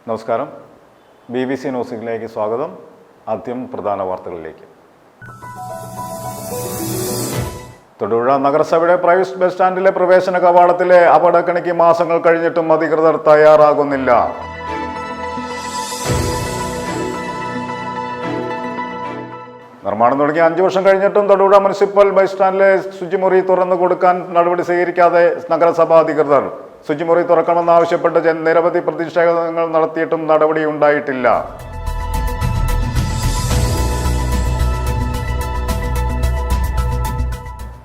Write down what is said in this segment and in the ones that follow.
നമസ്കാരം. BBC ന്യൂസിലേക്ക് സ്വാഗതം. ആദ്യം പ്രധാന വാർത്തകളിലേക്ക്. തൊടുപുഴ നഗരസഭയുടെ പ്രൈവറ്റ് ബസ് സ്റ്റാൻഡിലെ പ്രവേശന കവാടത്തിലെ അപകടക്കണിക്ക് മാസങ്ങൾ കഴിഞ്ഞിട്ടും അധികൃതർ തയ്യാറാകുന്നില്ല. നിർമ്മാണം തുടങ്ങി 5 വർഷം കഴിഞ്ഞിട്ടും തൊടുപുഴ മുനിസിപ്പൽ ബസ് സ്റ്റാൻഡിലെ ശുചിമുറി തുറന്നു കൊടുക്കാൻ നടപടി സ്വീകരിക്കാതെ നഗരസഭാ അധികൃതർ. ശുചിമുറി തുറക്കണമെന്നാവശ്യപ്പെട്ട് നിരവധി പ്രതിഷേധങ്ങൾ നടത്തിയിട്ടും നടപടി ഉണ്ടായിട്ടില്ല.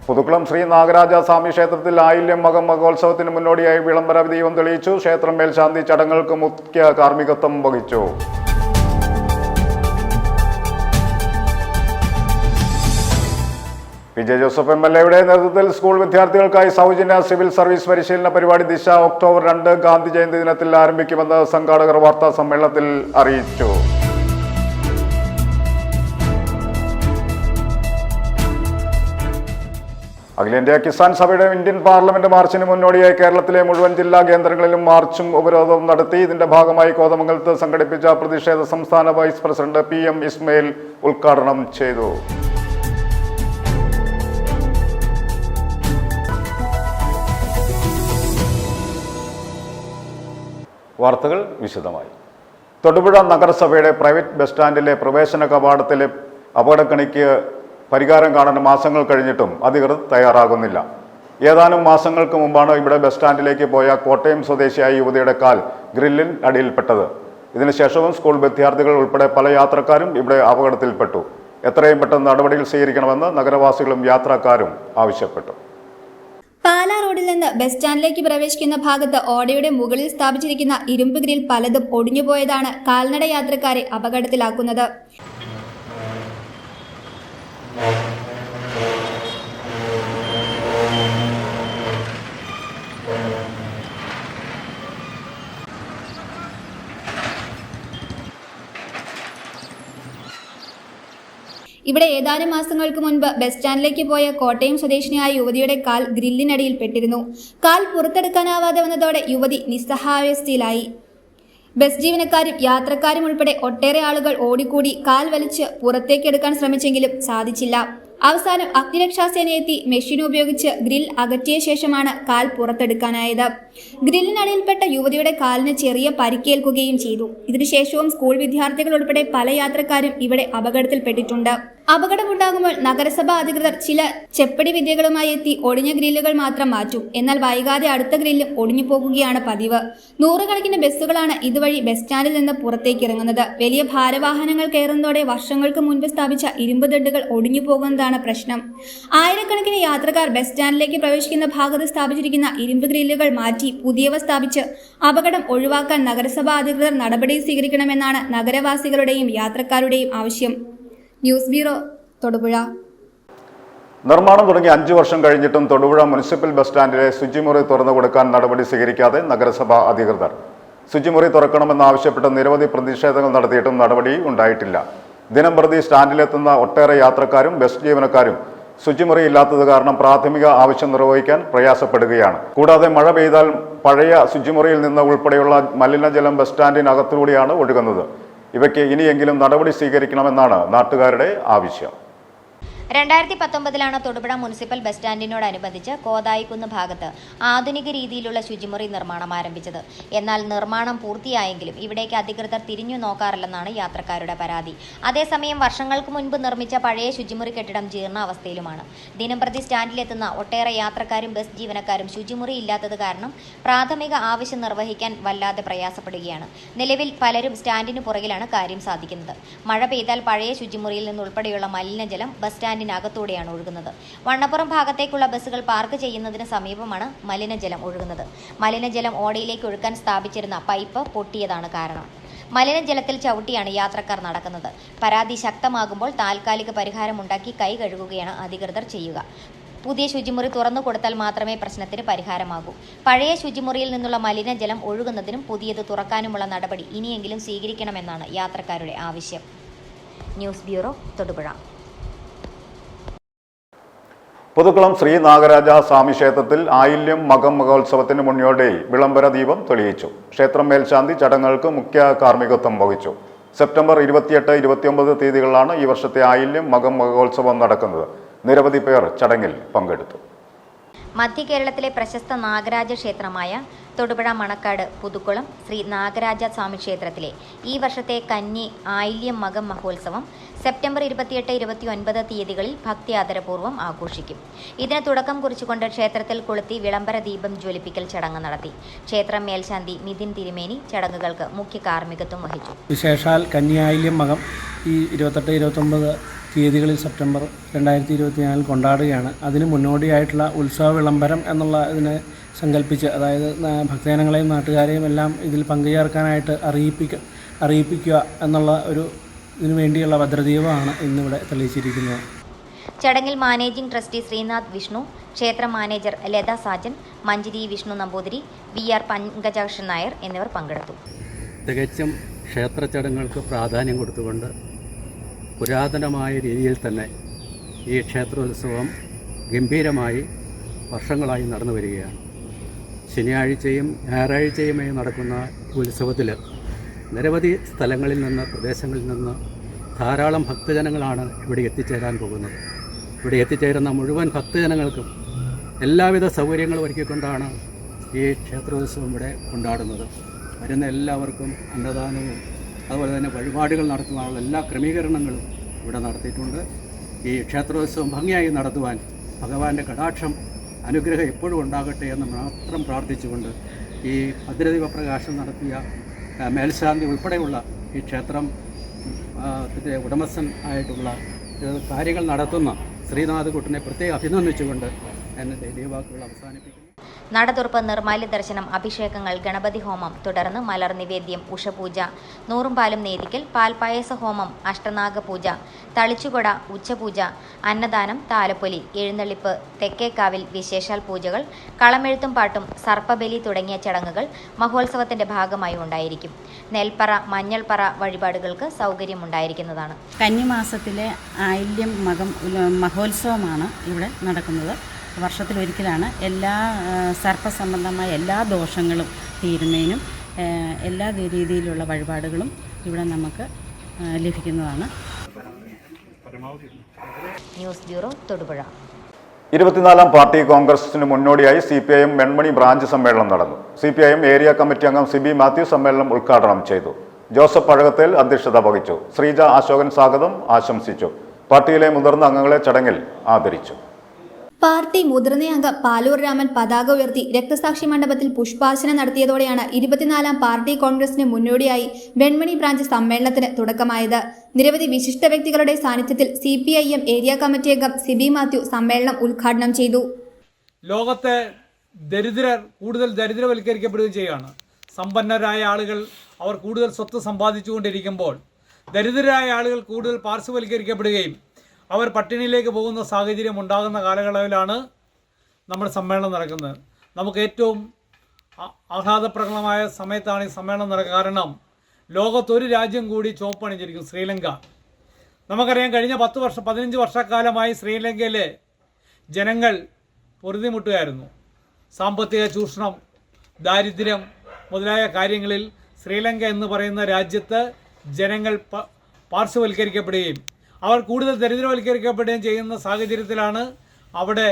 പുതുക്കുളം ശ്രീ നാഗരാജ സ്വാമി ക്ഷേത്രത്തിൽ ആയില്യം മകോത്സവത്തിന് മുന്നോടിയായി വിളംബര ദീപം തെളിയിച്ചു. ക്ഷേത്രം മേൽശാന്തി ചടങ്ങുകൾക്ക് മുഖ്യ കാർമ്മികത്വം വഹിച്ചു. PJ ജോസഫ് MLA നേതൃത്വത്തിൽ സ്കൂൾ വിദ്യാർത്ഥികൾക്കായി സൗജന്യ സിവിൽ സർവീസ് പരിശീലന പരിപാടി ദിശ ഒക്ടോബർ 2 ഗാന്ധി ജയന്തി ദിനത്തിൽ ആരംഭിക്കുമെന്ന് സംഘാടകർ വാർത്താ സമ്മേളനത്തിൽ അറിയിച്ചു. അഖിലേന്ത്യാ കിസാൻ സഭയുടെ ഇന്ത്യൻ പാർലമെന്റ് മാർച്ചിന് മുന്നോടിയായി കേരളത്തിലെ മുഴുവൻ ജില്ലാ കേന്ദ്രങ്ങളിലും മാർച്ചും ഉപരോധവും നടത്തി. ഇതിന്റെ ഭാഗമായി കോതമംഗലത്ത് സംഘടിപ്പിച്ച പ്രതിഷേധ സംസ്ഥാന വൈസ് പ്രസിഡന്റ് PM ഇസ്മയിൽ ഉദ്ഘാടനം ചെയ്തു. വാർത്തകൾ വിശദമായി. തൊടുപുഴ നഗരസഭയുടെ പ്രൈവറ്റ് ബസ് സ്റ്റാൻഡിലെ പ്രവേശന കവാടത്തിലെ അപകടക്കണിക്ക് പരിഹാരം കാണാൻ മാസങ്ങൾ കഴിഞ്ഞിട്ടും അധികൃതർ തയ്യാറാകുന്നില്ല. ഏതാനും മാസങ്ങൾക്ക് മുമ്പാണ് ഇവിടെ ബസ് സ്റ്റാൻഡിലേക്ക് പോയ കോട്ടയം സ്വദേശിയായ യുവതിയുടെ കാൽ ഗ്രില്ലിൻ അടിയിൽപ്പെട്ടത്. ഇതിനുശേഷവും സ്കൂൾ വിദ്യാർത്ഥികൾ ഉൾപ്പെടെ പല യാത്രക്കാരും ഇവിടെ അപകടത്തിൽപ്പെട്ടു. എത്രയും പെട്ടെന്ന് നടപടികൾ സ്വീകരിക്കണമെന്ന് നഗരവാസികളും യാത്രക്കാരും ആവശ്യപ്പെട്ടു. പാലാ റോഡിൽ നിന്ന് ബസ് സ്റ്റാൻഡിലേക്ക് പ്രവേശിക്കുന്ന ഭാഗത്ത് ഓടയുടെ മുകളിൽ സ്ഥാപിച്ചിരിക്കുന്ന ഇരുമ്പ് ഗ്രിൽ പലതും ഒടിഞ്ഞുപോയതാണ് കാൽനട യാത്രക്കാരെ അപകടത്തിലാക്കുന്നത്. ഇവിടെ ഏതാനും മാസങ്ങൾക്ക് മുൻപ് ബസ് സ്റ്റാൻഡിലേക്ക് പോയ കോട്ടയം സ്വദേശിനിയായ യുവതിയുടെ കാൽ ഗ്രില്ലിനടിയിൽ പെട്ടിരുന്നു. കാൽ പുറത്തെടുക്കാനാവാതെ വന്നതോടെ യുവതി നിസ്സഹായാവസ്ഥയിലായി. ബസ് ജീവനക്കാരും യാത്രക്കാരും ഉൾപ്പെടെ ഒട്ടേറെ ആളുകൾ ഓടിക്കൂടി കാൽ വലിച്ച് പുറത്തേക്കെടുക്കാൻ ശ്രമിച്ചെങ്കിലും സാധിച്ചില്ല. അവസാനം അഗ്നിരക്ഷാസേന എത്തി മെഷീൻ ഉപയോഗിച്ച് ഗ്രിൽ അകറ്റിയ ശേഷമാണ് കാൽ പുറത്തെടുക്കാനായത്. ഗ്രില്ലിനടിയിൽപ്പെട്ട യുവതിയുടെ കാലിന് ചെറിയ പരിക്കേൽക്കുകയും ചെയ്തു. ഇതിനുശേഷവും സ്കൂൾ വിദ്യാർത്ഥികൾ ഉൾപ്പെടെ പല യാത്രക്കാരും ഇവിടെ അപകടത്തിൽപ്പെട്ടിട്ടുണ്ട്. അപകടമുണ്ടാകുമ്പോൾ നഗരസഭാ അധികൃതർ ചില ചെപ്പടി വിദ്യകളുമായി എത്തി ഒടിഞ്ഞ ഗ്രില്ലുകൾ മാത്രം മാറ്റും. എന്നാൽ വൈകാതെ അടുത്ത ഗ്രില്ലും ഒടിഞ്ഞു പോകുകയാണ് പതിവ്. നൂറുകണക്കിന് ബസ്സുകളാണ് ഇതുവഴി ബസ് സ്റ്റാൻഡിൽ നിന്ന് പുറത്തേക്ക് ഇറങ്ങുന്നത്. വലിയ ഭാരവാഹനങ്ങൾ കയറുന്നതോടെ വർഷങ്ങൾക്ക് മുൻപ് സ്ഥാപിച്ച ഇരുമ്പ് ദണ്ടുകൾ ഒടിഞ്ഞു പോകുന്നതാണ് പ്രശ്നം. ആയിരക്കണക്കിന് യാത്രക്കാർ ബസ് സ്റ്റാൻഡിലേക്ക് പ്രവേശിക്കുന്ന ഭാഗത്ത് സ്ഥാപിച്ചിരിക്കുന്ന ഇരുമ്പ് ഗ്രില്ലുകൾ മാറ്റി പുതിയവ സ്ഥാപിച്ച് അപകടം ഒഴിവാക്കാൻ നഗരസഭാ അധികൃതർ നടപടി സ്വീകരിക്കണമെന്നാണ് നഗരവാസികളുടെയും യാത്രക്കാരുടെയും ആവശ്യം. News bureau, Thodupuzha. നിർമ്മാണം തുടങ്ങി 5 വർഷം കഴിഞ്ഞിട്ടും തൊടുപുഴ മുനിസിപ്പൽ ബസ് സ്റ്റാൻഡിലെ ശുചിമുറി തുറന്നു കൊടുക്കാൻ നടപടി സ്വീകരിക്കാതെ നഗരസഭാ അധികൃതർ. ശുചിമുറി തുറക്കണമെന്നാവശ്യപ്പെട്ട് നിരവധി പ്രതിഷേധങ്ങൾ നടത്തിയിട്ടും നടപടി ഉണ്ടായിട്ടില്ല. ദിനംപ്രതി സ്റ്റാൻഡിലെത്തുന്ന ഒട്ടേറെ യാത്രക്കാരും ബസ് ജീവനക്കാരും ശുചിമുറി ഇല്ലാത്തത് കാരണം പ്രാഥമിക ആവശ്യം നിർവഹിക്കാൻ പ്രയാസപ്പെടുകയാണ്. കൂടാതെ മഴ പെയ്താൽ പഴയ ശുചിമുറിയിൽ നിന്ന് ഉൾപ്പെടെയുള്ള മലിനജലം ബസ് സ്റ്റാൻഡിനകത്തൂടെയാണ് ഒഴുകുന്നത്. ഇവയ്ക്ക് ഇനിയെങ്കിലും നടപടി സ്വീകരിക്കണമെന്നാണ് നാട്ടുകാരുടെ ആവശ്യം. 2019 തൊടുപുഴ മുനിസിപ്പൽ ബസ് സ്റ്റാൻഡിനോടനുബന്ധിച്ച് കോതായിക്കുന്ന് ഭാഗത്ത് ആധുനിക രീതിയിലുള്ള ശുചിമുറി നിർമ്മാണം ആരംഭിച്ചത്. എന്നാൽ നിർമ്മാണം പൂർത്തിയായെങ്കിലും ഇവിടേക്ക് അധികൃതർ തിരിഞ്ഞു നോക്കാറില്ലെന്നാണ് യാത്രക്കാരുടെ പരാതി. അതേസമയം വർഷങ്ങൾക്ക് മുൻപ് നിർമ്മിച്ച പഴയ ശുചിമുറി കെട്ടിടം ജീർണാവസ്ഥയിലുമാണ്. ദിനംപ്രതി സ്റ്റാൻഡിലെത്തുന്ന ഒട്ടേറെ യാത്രക്കാരും ബസ് ജീവനക്കാരും ശുചിമുറി ഇല്ലാത്തത് കാരണം പ്രാഥമിക ആവശ്യം നിർവഹിക്കാൻ വല്ലാതെ പ്രയാസപ്പെടുകയാണ്. നിലവിൽ പലരും സ്റ്റാൻഡിന് പുറകിലാണ് കാര്യം സാധിക്കുന്നത്. മഴ പെയ്താൽ പഴയ ശുചിമുറിയിൽ നിന്നുൾപ്പെടെയുള്ള മലിനജലം ബസ് സ്റ്റാൻഡിനകത്തൂടെയാണ് ഒഴുകുന്നത്. വണ്ണപ്പുറം ഭാഗത്തേക്കുള്ള ബസ്സുകൾ പാർക്ക് ചെയ്യുന്നതിന് സമീപമാണ് മലിനജലം ഒഴുകുന്നത്. മലിനജലം ഓടയിലേക്ക് ഒഴുക്കാൻ സ്ഥാപിച്ചിരുന്ന പൈപ്പ് പൊട്ടിയതാണ് കാരണം. മലിനജലത്തിൽ ചവിട്ടിയാണ് യാത്രക്കാർ നടക്കുന്നത്. പരാതി ശക്തമാകുമ്പോൾ താൽക്കാലിക പരിഹാരമുണ്ടാക്കി കൈ കഴുകുകയാണ് അധികൃതർ ചെയ്യുക. പുതിയ ശുചിമുറി തുറന്നു കൊടുത്താൽ മാത്രമേ പ്രശ്നത്തിന് പരിഹാരമാകൂ. പഴയ ശുചിമുറിയിൽ നിന്നുള്ള മലിനജലം ഒഴുകുന്നതിനും പുതിയത് തുറക്കാനുമുള്ള നടപടി ഇനിയെങ്കിലും സ്വീകരിക്കണമെന്നാണ് യാത്രക്കാരുടെ ആവശ്യം. News bureau, Thodupuzha. പുതുക്കുളം ശ്രീ നാഗരാജ സ്വാമി ക്ഷേത്രത്തിൽ ആയില്യം മകം മഹോത്സവത്തിന് മുന്നോടിയായി വിളംബര ദീപം തെളിയിച്ചു. ക്ഷേത്രം മേൽശാന്തി ചടങ്ങുകൾക്ക് മുഖ്യ കാർമ്മികത്വം വഹിച്ചു. സെപ്റ്റംബർ 28, 29 തീയതികളിലാണ് ഈ വർഷത്തെ ആയില്യം മകം മഹോത്സവം നടക്കുന്നത്. നിരവധി പേർ ചടങ്ങിൽ പങ്കെടുത്തു. മധ്യ കേരളത്തിലെ പ്രശസ്ത നാഗരാജ ക്ഷേത്രമായ തൊടുപുഴ മണക്കാട് പുതുക്കുളം ശ്രീ നാഗരാജ സ്വാമി ക്ഷേത്രത്തിലെ ഈ വർഷത്തെ കന്നി ആയില്യം മകം മഹോത്സവം സെപ്റ്റംബർ 28, 29 തീയതികളിൽ ഭക്തി ആദരപൂർവ്വം ആഘോഷിക്കും. ഇതിന് തുടക്കം കുറിച്ചുകൊണ്ട് ക്ഷേത്രത്തിൽ കൊളുത്തി വിളംബര ദീപം ജ്വലിപ്പിക്കൽ ചടങ്ങ് നടത്തി. ക്ഷേത്രം മേൽശാന്തി മിഥുൻ തിരുമേനി ചടങ്ങുകൾക്ക് മുഖ്യ കാർമ്മികത്വം വഹിച്ചു. വിശേഷാൽ കന്നി ആയില്യം മകം ഈ 28, 29 തീയതികളിൽ സെപ്റ്റംബർ 2024 കൊണ്ടാടുകയാണ്. അതിന് മുന്നോടിയായിട്ടുള്ള ഉത്സവ വിളംബരം എന്നുള്ള ഇതിനെ സങ്കല്പിച്ച്, അതായത് ഭക്തജനങ്ങളെയും നാട്ടുകാരെയും എല്ലാം ഇതിൽ പങ്കുചേർക്കാനായിട്ട് അറിയിപ്പിക്കുക എന്നുള്ള ഒരു ഇതിനു വേണ്ടിയുള്ള ഭദ്രദീപമാണ് ഇന്നിവിടെ തെളിയിച്ചിരിക്കുന്നത്. ചടങ്ങിൽ മാനേജിംഗ് ട്രസ്റ്റി ശ്രീനാഥ് വിഷ്ണു, ക്ഷേത്ര മാനേജർ ലത സാജൻ, മഞ്ജിരി വിഷ്ണു നമ്പൂതിരി, VR പങ്കജാക്ഷൻ നായർ എന്നിവർ പങ്കെടുത്തു. തികച്ചും ക്ഷേത്ര ചടങ്ങുകൾക്ക് പ്രാധാന്യം കൊടുത്തുകൊണ്ട് പുരാതനമായ രീതിയിൽ തന്നെ ഈ ക്ഷേത്രോത്സവം ഗംഭീരമായി വർഷങ്ങളായി നടന്നു വരികയാണ്. ശനിയാഴ്ചയും ഞായറാഴ്ചയുമായി നടക്കുന്ന ഉത്സവത്തിൽ നിരവധി സ്ഥലങ്ങളിൽ നിന്ന്, പ്രദേശങ്ങളിൽ നിന്ന് ധാരാളം ഭക്തജനങ്ങളാണ് ഇവിടെ എത്തിച്ചേരാൻ പോകുന്നത്. ഇവിടെ എത്തിച്ചേരുന്ന മുഴുവൻ ഭക്തജനങ്ങൾക്കും എല്ലാവിധ സൗകര്യങ്ങളും ഒരുക്കിക്കൊണ്ടാണ് ഈ ക്ഷേത്രോത്സവം ഇവിടെ കൊണ്ടാടുന്നത്. വരുന്ന എല്ലാവർക്കും അന്നദാനവും അതുപോലെ തന്നെ വഴിപാടുകൾ നടത്തുവാനുള്ള എല്ലാ ക്രമീകരണങ്ങളും ഇവിടെ നടത്തിയിട്ടുണ്ട്. ഈ ക്ഷേത്രോത്സവം ഭംഗിയായി നടത്തുവാൻ ഭഗവാന്റെ കടാക്ഷം, അനുഗ്രഹം എപ്പോഴും ഉണ്ടാകട്ടെ എന്ന് മാത്രം പ്രാർത്ഥിച്ചുകൊണ്ട് ഈ ഭദ്രദീപ പ്രകാശം നടത്തിയ മേൽശാന്തി ഉൾപ്പെടെയുള്ള ഈ ക്ഷേത്രം ഉടമസ്ഥൻ ആയിട്ടുള്ള കാര്യങ്ങൾ നടത്തുന്ന ശ്രീനാഥ് കുട്ടനെ പ്രത്യേകം അഭിനന്ദിച്ചുകൊണ്ട് എൻ്റെ ദൈവവാക്കുകൾ അവസാനിപ്പിക്കുന്നു. നടതുറപ്പ്, നിർമ്മാല്യ ദർശനം, അഭിഷേകങ്ങൾ, ഗണപതി ഹോമം, തുടർന്ന് മലർ നിവേദ്യം, ഉഷപൂജ, നൂറുംപാലും നേദിക്കൽ, പാൽപായസ ഹോമം, അഷ്ടനാഗ പൂജ, തളിച്ചുകൊട, ഉച്ചപൂജ, അന്നദാനം, താലപ്പൊലി, എഴുന്നള്ളിപ്പ്, തെക്കേക്കാവിൽ വിശേഷാൽ പൂജകൾ, കളമെഴുത്തും പാട്ടും, സർപ്പബലി തുടങ്ങിയ ചടങ്ങുകൾ മഹോത്സവത്തിന്റെ ഭാഗമായി ഉണ്ടായിരിക്കും. നെൽപ്പറ, മഞ്ഞൾപ്പറ വഴിപാടുകൾക്ക് സൗകര്യമുണ്ടായിരിക്കുന്നതാണ്. കന്നിമാസത്തിലെ ആയില്യം മകം മഹോത്സവമാണ് ഇവിടെ നടക്കുന്നത്. വർഷത്തിലൊരിക്കലാണ്. എല്ലാ സർപ്പസംബന്ധമായ എല്ലാ ദോഷങ്ങളും തീരുന്നതിനും എല്ലാ രീതിയിലുള്ള വഴിപാടുകളും ഇവിടെ നമുക്ക് ലഭിക്കുന്നതാണ്. News bureau, Thodupuzha. 24ാം പാർട്ടി കോൺഗ്രസിന് മുന്നോടിയായി CPIM വെൺമണി ബ്രാഞ്ച് സമ്മേളനം നടന്നു. CPIM ഏരിയ കമ്മിറ്റി അംഗം സിബി മാത്യു സമ്മേളനം ഉദ്ഘാടനം ചെയ്തു. ജോസഫ് അഴകത്തേൽ അധ്യക്ഷത വഹിച്ചു. ശ്രീജ അശോകൻ സ്വാഗതം ആശംസിച്ചു. പാർട്ടിയിലെ മുതിർന്ന അംഗങ്ങളെ ചടങ്ങിൽ ആദരിച്ചു. പാർട്ടി മുതിർന്ന അംഗം പാലൂർ രാമൻ പതാക ഉയർത്തി രക്തസാക്ഷി മണ്ഡപത്തിൽ പുഷ്പാർച്ചന നടത്തിയതോടെയാണ് 24ാം പാർട്ടി കോൺഗ്രസിന് മുന്നോടിയായി വെൺമണി ബ്രാഞ്ച് സമ്മേളനത്തിന് തുടക്കമായത്. നിരവധി വിശിഷ്ട വ്യക്തികളുടെ സാന്നിധ്യത്തിൽ CPIM ഏരിയ കമ്മിറ്റി അംഗം സിബി മാത്യു സമ്മേളനം ഉദ്ഘാടനം ചെയ്തു. ലോകത്തെ ദരിദ്രർ കൂടുതൽ ദരിദ്രവൽക്കരിക്കപ്പെടുകയും ചെയ്യുകയാണ്. സമ്പന്നരായ ആളുകൾ അവർ കൂടുതൽ സ്വത്ത് സമ്പാദിച്ചുകൊണ്ടിരിക്കുമ്പോൾ ദരിദ്രരായ ആളുകൾ കൂടുതൽ പാർശ്വവൽക്കരിക്കപ്പെടുകയും അവർ പട്ടിണിയിലേക്ക് പോകുന്ന സാഹചര്യം ഉണ്ടാകുന്ന കാലയളവിലാണ് നമ്മുടെ സമ്മേളനം നടക്കുന്നത്. നമുക്ക് ഏറ്റവും ആഹ്ലാദപ്രകടമായ സമയത്താണ് ഈ സമ്മേളനം നടക്കുക. കാരണം ലോകത്തൊരു രാജ്യം കൂടി ചുവപ്പണിഞ്ഞിരിക്കും, ശ്രീലങ്ക. നമുക്കറിയാം, കഴിഞ്ഞ 15 വർഷക്കാലമായി ശ്രീലങ്കയിലെ ജനങ്ങൾ പൊറുതിമുട്ടുകയായിരുന്നു. സാമ്പത്തിക ചൂഷണം, ദാരിദ്ര്യം മുതലായ കാര്യങ്ങളിൽ ശ്രീലങ്ക എന്ന് പറയുന്ന രാജ്യത്ത് ജനങ്ങൾ പാർശ്വവൽക്കരിക്കപ്പെടുകയും അവർ കൂടുതൽ ദരിദ്രവൽക്കരിക്കപ്പെടുകയും ചെയ്യുന്ന സാഹചര്യത്തിലാണ് അവിടെ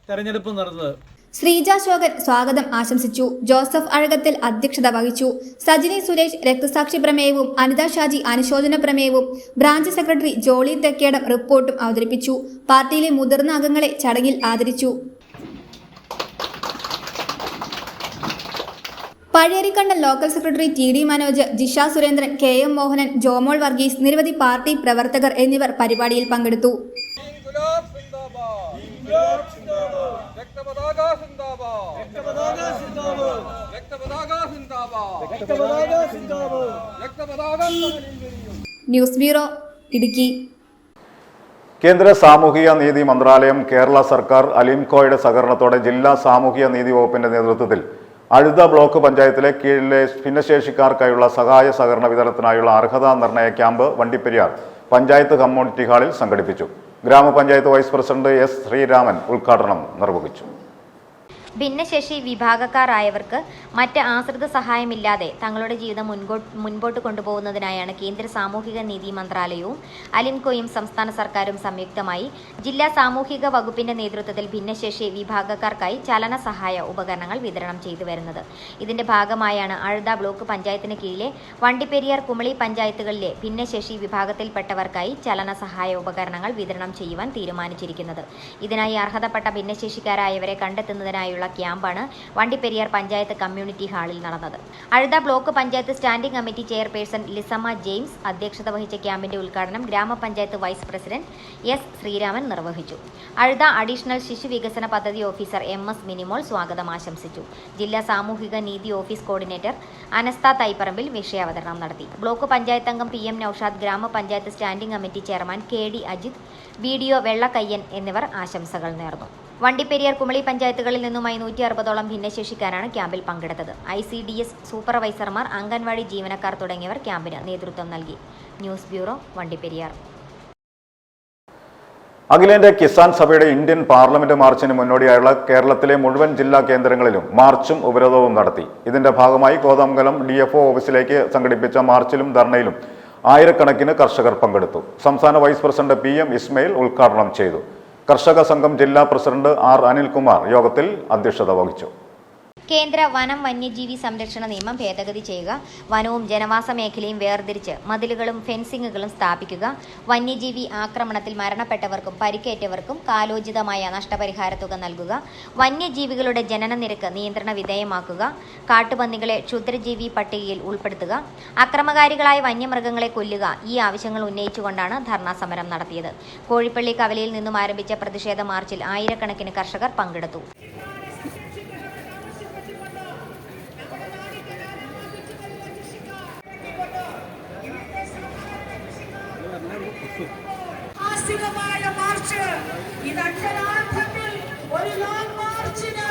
തെരഞ്ഞെടുപ്പ് നടന്നത്. ശ്രീജ അശോകൻ സ്വാഗതം ആശംസിച്ചു. ജോസഫ് അഴകത്തിൽ അധ്യക്ഷത വഹിച്ചു. സജിനി സുരേഷ് രക്തസാക്ഷി പ്രമേയവും അനിത ഷാജി അനുശോചന പ്രമേയവും ബ്രാഞ്ച് സെക്രട്ടറി ജോളി തെക്കേടം റിപ്പോർട്ടും അവതരിപ്പിച്ചു. പാർട്ടിയിലെ മുതിർന്ന അംഗങ്ങളെ ചടങ്ങിൽ ആദരിച്ചു. Pazhayarikkandam local secretary TD Manoj, Jisha Surendran, KM Mohanan, Jomol Varghese, നിരവധി പാർട്ടി പ്രവർത്തകർ എന്നിവർ പരിപാടിയിൽ പങ്കെടുത്തു. News bureau, Idukki. കേന്ദ്ര സാമൂഹിക നീതി മന്ത്രാലയം, കേരള സർക്കാർ, അലിംകോയുടെ സഹകരണത്തോടെ ജില്ലാ സാമൂഹിക നീതി വകുപ്പിന്റെ നേതൃത്വത്തിൽ അഴുത ബ്ലോക്ക് പഞ്ചായത്തിലെ കീഴിലെ ഭിന്നശേഷിക്കാർക്കായുള്ള സഹായ സഹകരണ വിതരണത്തിനായുള്ള അർഹതാ നിർണയ ക്യാമ്പ് വണ്ടിപ്പെരിയാർ പഞ്ചായത്ത് കമ്മ്യൂണിറ്റി ഹാളിൽ സംഘടിപ്പിച്ചു. ഗ്രാമപഞ്ചായത്ത് വൈസ് പ്രസിഡന്റ് എസ് ശ്രീരാമൻ ഉദ്ഘാടനം നിർവഹിച്ചു. ഭിന്നശേഷി വിഭാഗക്കാരായവർക്ക് മറ്റ് ആശ്രിത സഹായമില്ലാതെ തങ്ങളുടെ ജീവിതം മുൻപോട്ട് കൊണ്ടുപോകുന്നതിനായാണ് കേന്ദ്ര സാമൂഹിക നീതി മന്ത്രാലയവും അലിംകോയും സംസ്ഥാന സർക്കാരും സംയുക്തമായി ജില്ലാ സാമൂഹിക വകുപ്പിന്റെ നേതൃത്വത്തിൽ ഭിന്നശേഷി വിഭാഗക്കാർക്കായി ചലന സഹായ ഉപകരണങ്ങൾ വിതരണം ചെയ്തു വരുന്നത്. ഇതിന്റെ ഭാഗമായാണ് അഴുത ബ്ലോക്ക് പഞ്ചായത്തിന് കീഴിലെ വണ്ടിപ്പെരിയാർ കുമളി പഞ്ചായത്തുകളിലെ ഭിന്നശേഷി വിഭാഗത്തിൽപ്പെട്ടവർക്കായി ചലന സഹായ ഉപകരണങ്ങൾ വിതരണം ചെയ്യുവാൻ തീരുമാനിച്ചിരിക്കുന്നത്. ഇതിനായി അർഹതപ്പെട്ട ഭിന്നശേഷിക്കാരായവരെ കണ്ടെത്തുന്നതിനായുള്ള ക്യാമ്പാണ് വണ്ടിപ്പെരിയാർ പഞ്ചായത്ത് കമ്മ്യൂണിറ്റി ഹാളിൽ നടന്നത്. Azhutha block panchayat standing committee chairperson Lissamma James അധ്യക്ഷത വഹിച്ച ക്യാമ്പിന്റെ ഉദ്ഘാടനം ഗ്രാമപഞ്ചായത്ത് വൈസ് പ്രസിഡന്റ് എസ് ശ്രീരാമൻ നിർവഹിച്ചു. അഴുത അഡീഷണൽ ശിശു വികസന പദ്ധതി ഓഫീസർ MS മിനിമോൾ സ്വാഗതം ആശംസിച്ചു. ജില്ലാ സാമൂഹിക നീതി ഓഫീസ് കോർഡിനേറ്റർ അനസ്ത തൈപ്പറമ്പിൽ വിഷയാവതരണം നടത്തി. ബ്ലോക്ക് പഞ്ചായത്ത് അംഗം PM Noushad, gramapanchayat standing committee chairman KD Ajith, BDO Vellakkayyan എന്നിവർ ആശംസകൾ നേർന്നു. വണ്ടിപ്പെരിയാർ കുമളി പഞ്ചായത്തുകളിൽ നിന്നുമായി 160ഓളം ഭിന്നശേഷിക്കാരാണ് ക്യാമ്പിൽ പങ്കെടുത്തത്. ICDS സൂപ്പർവൈസർമാർ, അംഗൻവാടി ജീവനക്കാർ തുടങ്ങിയവർ ക്യാമ്പിന് നേതൃത്വം നൽകി. News bureau, Vandiperiyar. അഖിലേന്ത്യാ കിസാൻ സഭയുടെ ഇന്ത്യൻ പാർലമെന്റ് മാർച്ചിന് മുന്നോടിയായുള്ള കേരളത്തിലെ മുഴുവൻ ജില്ലാ കേന്ദ്രങ്ങളിലും മാർച്ചും ഉപരോധവും നടത്തി. ഇതിന്റെ ഭാഗമായി കോതമംഗലം DFO ഓഫീസിലേക്ക് സംഘടിപ്പിച്ച മാർച്ചിലും ധർണയിലും ആയിരക്കണക്കിന് കർഷകർ പങ്കെടുത്തു. സംസ്ഥാന വൈസ് പ്രസിഡന്റ് PM ഇസ്മയിൽ ഉദ്ഘാടനം ചെയ്തു. കർഷക സംഘം ജില്ലാ പ്രസിഡന്റ് R അനിൽകുമാർ യോഗത്തിൽ അധ്യക്ഷത വഹിച്ചു. കേന്ദ്ര വനം വന്യജീവി സംരക്ഷണ നിയമം ഭേദഗതി ചെയ്യുക, വനവും ജനവാസ മേഖലയും വേർതിരിച്ച് മതിലുകളും ഫെൻസിങ്ങുകളും സ്ഥാപിക്കുക, വന്യജീവി ആക്രമണത്തിൽ മരണപ്പെട്ടവർക്കും പരിക്കേറ്റവർക്കും കാലോചിതമായ നഷ്ടപരിഹാര തുക നൽകുക, വന്യജീവികളുടെ ജനന നിരക്ക് നിയന്ത്രണ വിധേയമാക്കുക, കാട്ടുപന്നികളെ ക്ഷുദ്രജീവി പട്ടികയിൽ ഉൾപ്പെടുത്തുക, അക്രമകാരികളായ വന്യമൃഗങ്ങളെ കൊല്ലുക, ഈ ആവശ്യങ്ങൾ ഉന്നയിച്ചുകൊണ്ടാണ് ധർണാ സമരം നടത്തിയത്. കോഴിപ്പള്ളി കവലയിൽ നിന്നും ആരംഭിച്ച പ്രതിഷേധ മാർച്ചിൽ ആയിരക്കണക്കിന് കർഷകർ പങ്കെടുത്തു. മാർച്ച് ഇത് അക്ഷരാർത്ഥത്തിൽ ഒരു ലോങ് മാർച്ചിന്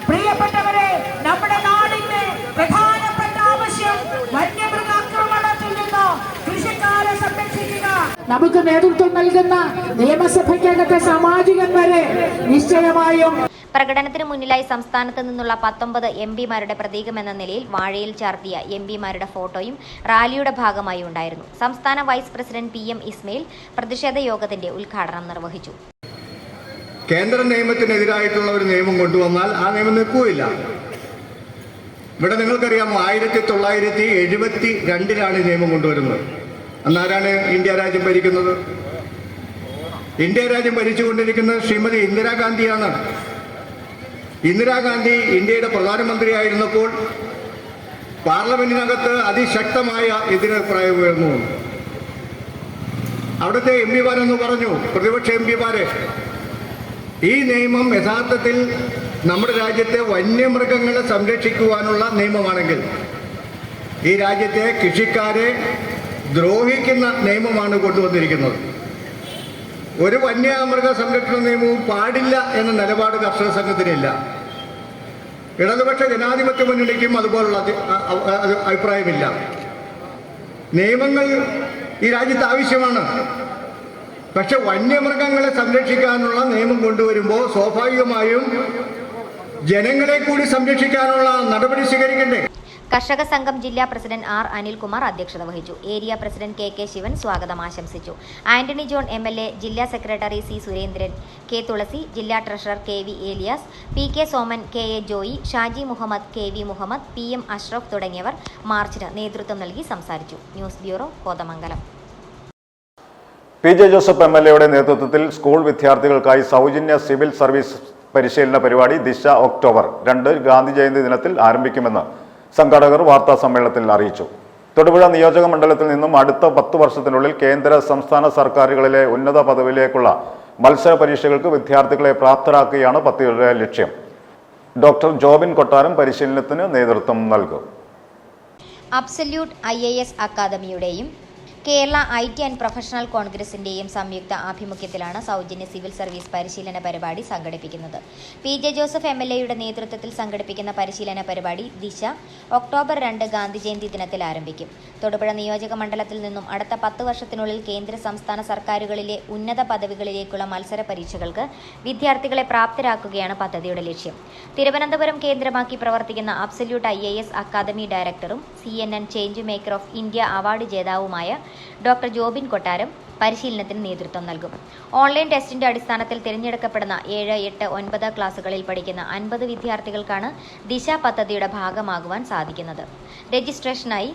പ്രിയപ്പെട്ടവരെ, നമ്മുടെ നാടിന്റെ പ്രധാനപ്പെട്ട ആവശ്യം വന്യമൃഗാക്രമണത്തിൽ നിന്ന് കൃഷിക്കാരെ സംരക്ഷിക്കുക. നമുക്ക് നേതൃത്വം നൽകുന്ന നിയമസഭയ്ക്കകത്തെ സാമാജികൻ വരെ നിശ്ചയമായും പ്രകടനത്തിന് മുന്നിലായി സംസ്ഥാനത്ത് നിന്നുള്ള 19 MPമാരുടെ പ്രതീകമെന്ന നിലയിൽ വാഴയിൽ ചാർത്തിയ MPമാരുടെ ഫോട്ടോയും റാലിയുടെ ഭാഗമായി ഉണ്ടായിരുന്നു. സംസ്ഥാന വൈസ് പ്രസിഡന്റ് PM ഇസ്മയിൽ പ്രതിഷേധ യോഗത്തിന്റെ ഉദ്ഘാടനം നിർവഹിച്ചു. കേന്ദ്ര നിയമത്തിനെതിരായിട്ടുള്ള ഒരു നിയമം കൊണ്ടുവന്നാൽ ആ നിയമം നിൽക്കുകയില്ല. ഇവിടെ നിങ്ങൾക്കറിയാമോ, 1972 ഈ നിയമം കൊണ്ടുവരുന്നത്. അന്നാരാണ് ഇന്ത്യ രാജ്യം ഭരിക്കുന്നത്? ഇന്ത്യ രാജ്യം ഭരിച്ചുകൊണ്ടിരിക്കുന്നത് ശ്രീമതി ഇന്ദിരാഗാന്ധിയാണ്. ഇന്ദിരാഗാന്ധി ഇന്ത്യയുടെ പ്രധാനമന്ത്രിയായിരുന്നപ്പോൾ പാർലമെന്റിനകത്ത് അതിശക്തമായ എതിരഭിപ്രായം ഉയർന്നു. അവിടുത്തെ MPമാരെന്ന് പറഞ്ഞു, പ്രതിപക്ഷ MPമാരെ, ഈ നിയമം യഥാർത്ഥത്തിൽ നമ്മുടെ രാജ്യത്തെ വന്യമൃഗങ്ങളെ സംരക്ഷിക്കുവാനുള്ള നിയമമാണെങ്കിൽ ഈ രാജ്യത്തെ കൃഷിക്കാരെ ദ്രോഹിക്കുന്ന നിയമമാണ് കൊണ്ടുവന്നിരിക്കുന്നത്. ഒരു വന്യമൃഗ സംരക്ഷണ നിയമവും പാടില്ല എന്ന നിലപാട് കർഷക സംഘത്തിനില്ല. ഇടതുപക്ഷ ജനാധിപത്യ മുന്നണിക്കും അതുപോലുള്ള അഭിപ്രായമില്ല. നിയമങ്ങൾ ഈ രാജ്യത്ത് ആവശ്യമാണ്. പക്ഷെ വന്യമൃഗങ്ങളെ സംരക്ഷിക്കാനുള്ള നിയമം കൊണ്ടുവരുമ്പോൾ സ്വാഭാവികമായും ജനങ്ങളെ കൂടി സംരക്ഷിക്കാനുള്ള നടപടി സ്വീകരിക്കണ്ടേ? കർഷക സംഘം ജില്ലാ പ്രസിഡന്റ് R അനിൽകുമാർ അധ്യക്ഷത വഹിച്ചു. ഏരിയ പ്രസിഡന്റ് KK ശിവൻ സ്വാഗതം ആശംസിച്ചു. ആന്റണി ജോൺ MLA, ജില്ലാ secretary C Surendran, K Thulasi, ജില്ലാ treasurer KV Elias, PK Soman, KA Joy, Shaji Muhammad, KV Muhammad, PM Ashraf തുടങ്ങിയവർ മാർച്ചിന് നേതൃത്വം നൽകി സംസാരിച്ചു. News bureau, Kothamangalam. PJ Joseph MLA നേതൃത്വത്തിൽ സ്കൂൾ വിദ്യാർത്ഥികൾക്കായി സൗജന്യ സിവിൽ സർവീസ് പരിശീലന പരിപാടി ദിശ ഒക്ടോബർ 2 ഗാന്ധി ജയന്തി ദിനത്തിൽ ആരംഭിക്കുമെന്ന് സംഘാടകർ വാർത്താ സമ്മേളനത്തിൽ അറിയിച്ചു. തൊടുപുഴ നിയോജക മണ്ഡലത്തിൽ നിന്നും അടുത്ത 10 വർഷത്തിനുള്ളിൽ കേന്ദ്ര സംസ്ഥാന സർക്കാരുകളിലെ ഉന്നത പദവിയിലേക്കുള്ള മത്സര പരീക്ഷകൾക്ക് വിദ്യാർത്ഥികളെ പ്രാപ്തരാക്കുകയാണ് പദ്ധതിയുടെ ലക്ഷ്യം. ഡോക്ടർ ജോബിൻ കൊട്ടാരം പരിശീലനത്തിന് നേതൃത്വം നൽകും. അബ്സല്യൂട്ട് IAS അക്കാദമിയുടെയും കേരള IT ആൻഡ് പ്രൊഫഷണൽ കോൺഗ്രസിന്റെയും സംയുക്ത ആഭിമുഖ്യത്തിലാണ് സൗജന്യ സിവിൽ സർവീസ് പരിശീലന പരിപാടി സംഘടിപ്പിക്കുന്നത്. PJ ജോസഫ് MLAയുടെ നേതൃത്വത്തിൽ സംഘടിപ്പിക്കുന്ന പരിശീലന പരിപാടി ദിശ ഒക്ടോബർ 2 ഗാന്ധി ജയന്തി ദിനത്തിൽ ആരംഭിക്കും. തൊടുപുഴ നിയോജക മണ്ഡലത്തിൽ നിന്നും അടുത്ത 10 വർഷത്തിനുള്ളിൽ കേന്ദ്ര സംസ്ഥാന സർക്കാരുകളിലെ ഉന്നത പദവികളിലേക്കുള്ള മത്സര പരീക്ഷകൾക്ക് വിദ്യാർത്ഥികളെ പ്രാപ്തരാക്കുകയാണ് പദ്ധതിയുടെ ലക്ഷ്യം. തിരുവനന്തപുരം കേന്ദ്രമാക്കി പ്രവർത്തിക്കുന്ന അബ്സല്യൂട്ട് IAS അക്കാദമി ഡയറക്ടറും CNN change maker of India award ജേതാവുമായ ഡോക്ടർ ജോബിൻ കൊട്ടാരം പരിശീലനത്തിന് നേതൃത്വം നൽകും. ഓൺലൈൻ ടെസ്റ്റിന്റെ അടിസ്ഥാനത്തിൽ തിരഞ്ഞെടുക്കപ്പെടുന്ന 7, 8, 9 ക്ലാസുകളിൽ പഠിക്കുന്ന 50 വിദ്യാർത്ഥികൾക്കാണ് ദിശ പദ്ധതിയുടെ ഭാഗമാകുവാൻ സാധിക്കുന്നത്. രജിസ്ട്രേഷനായി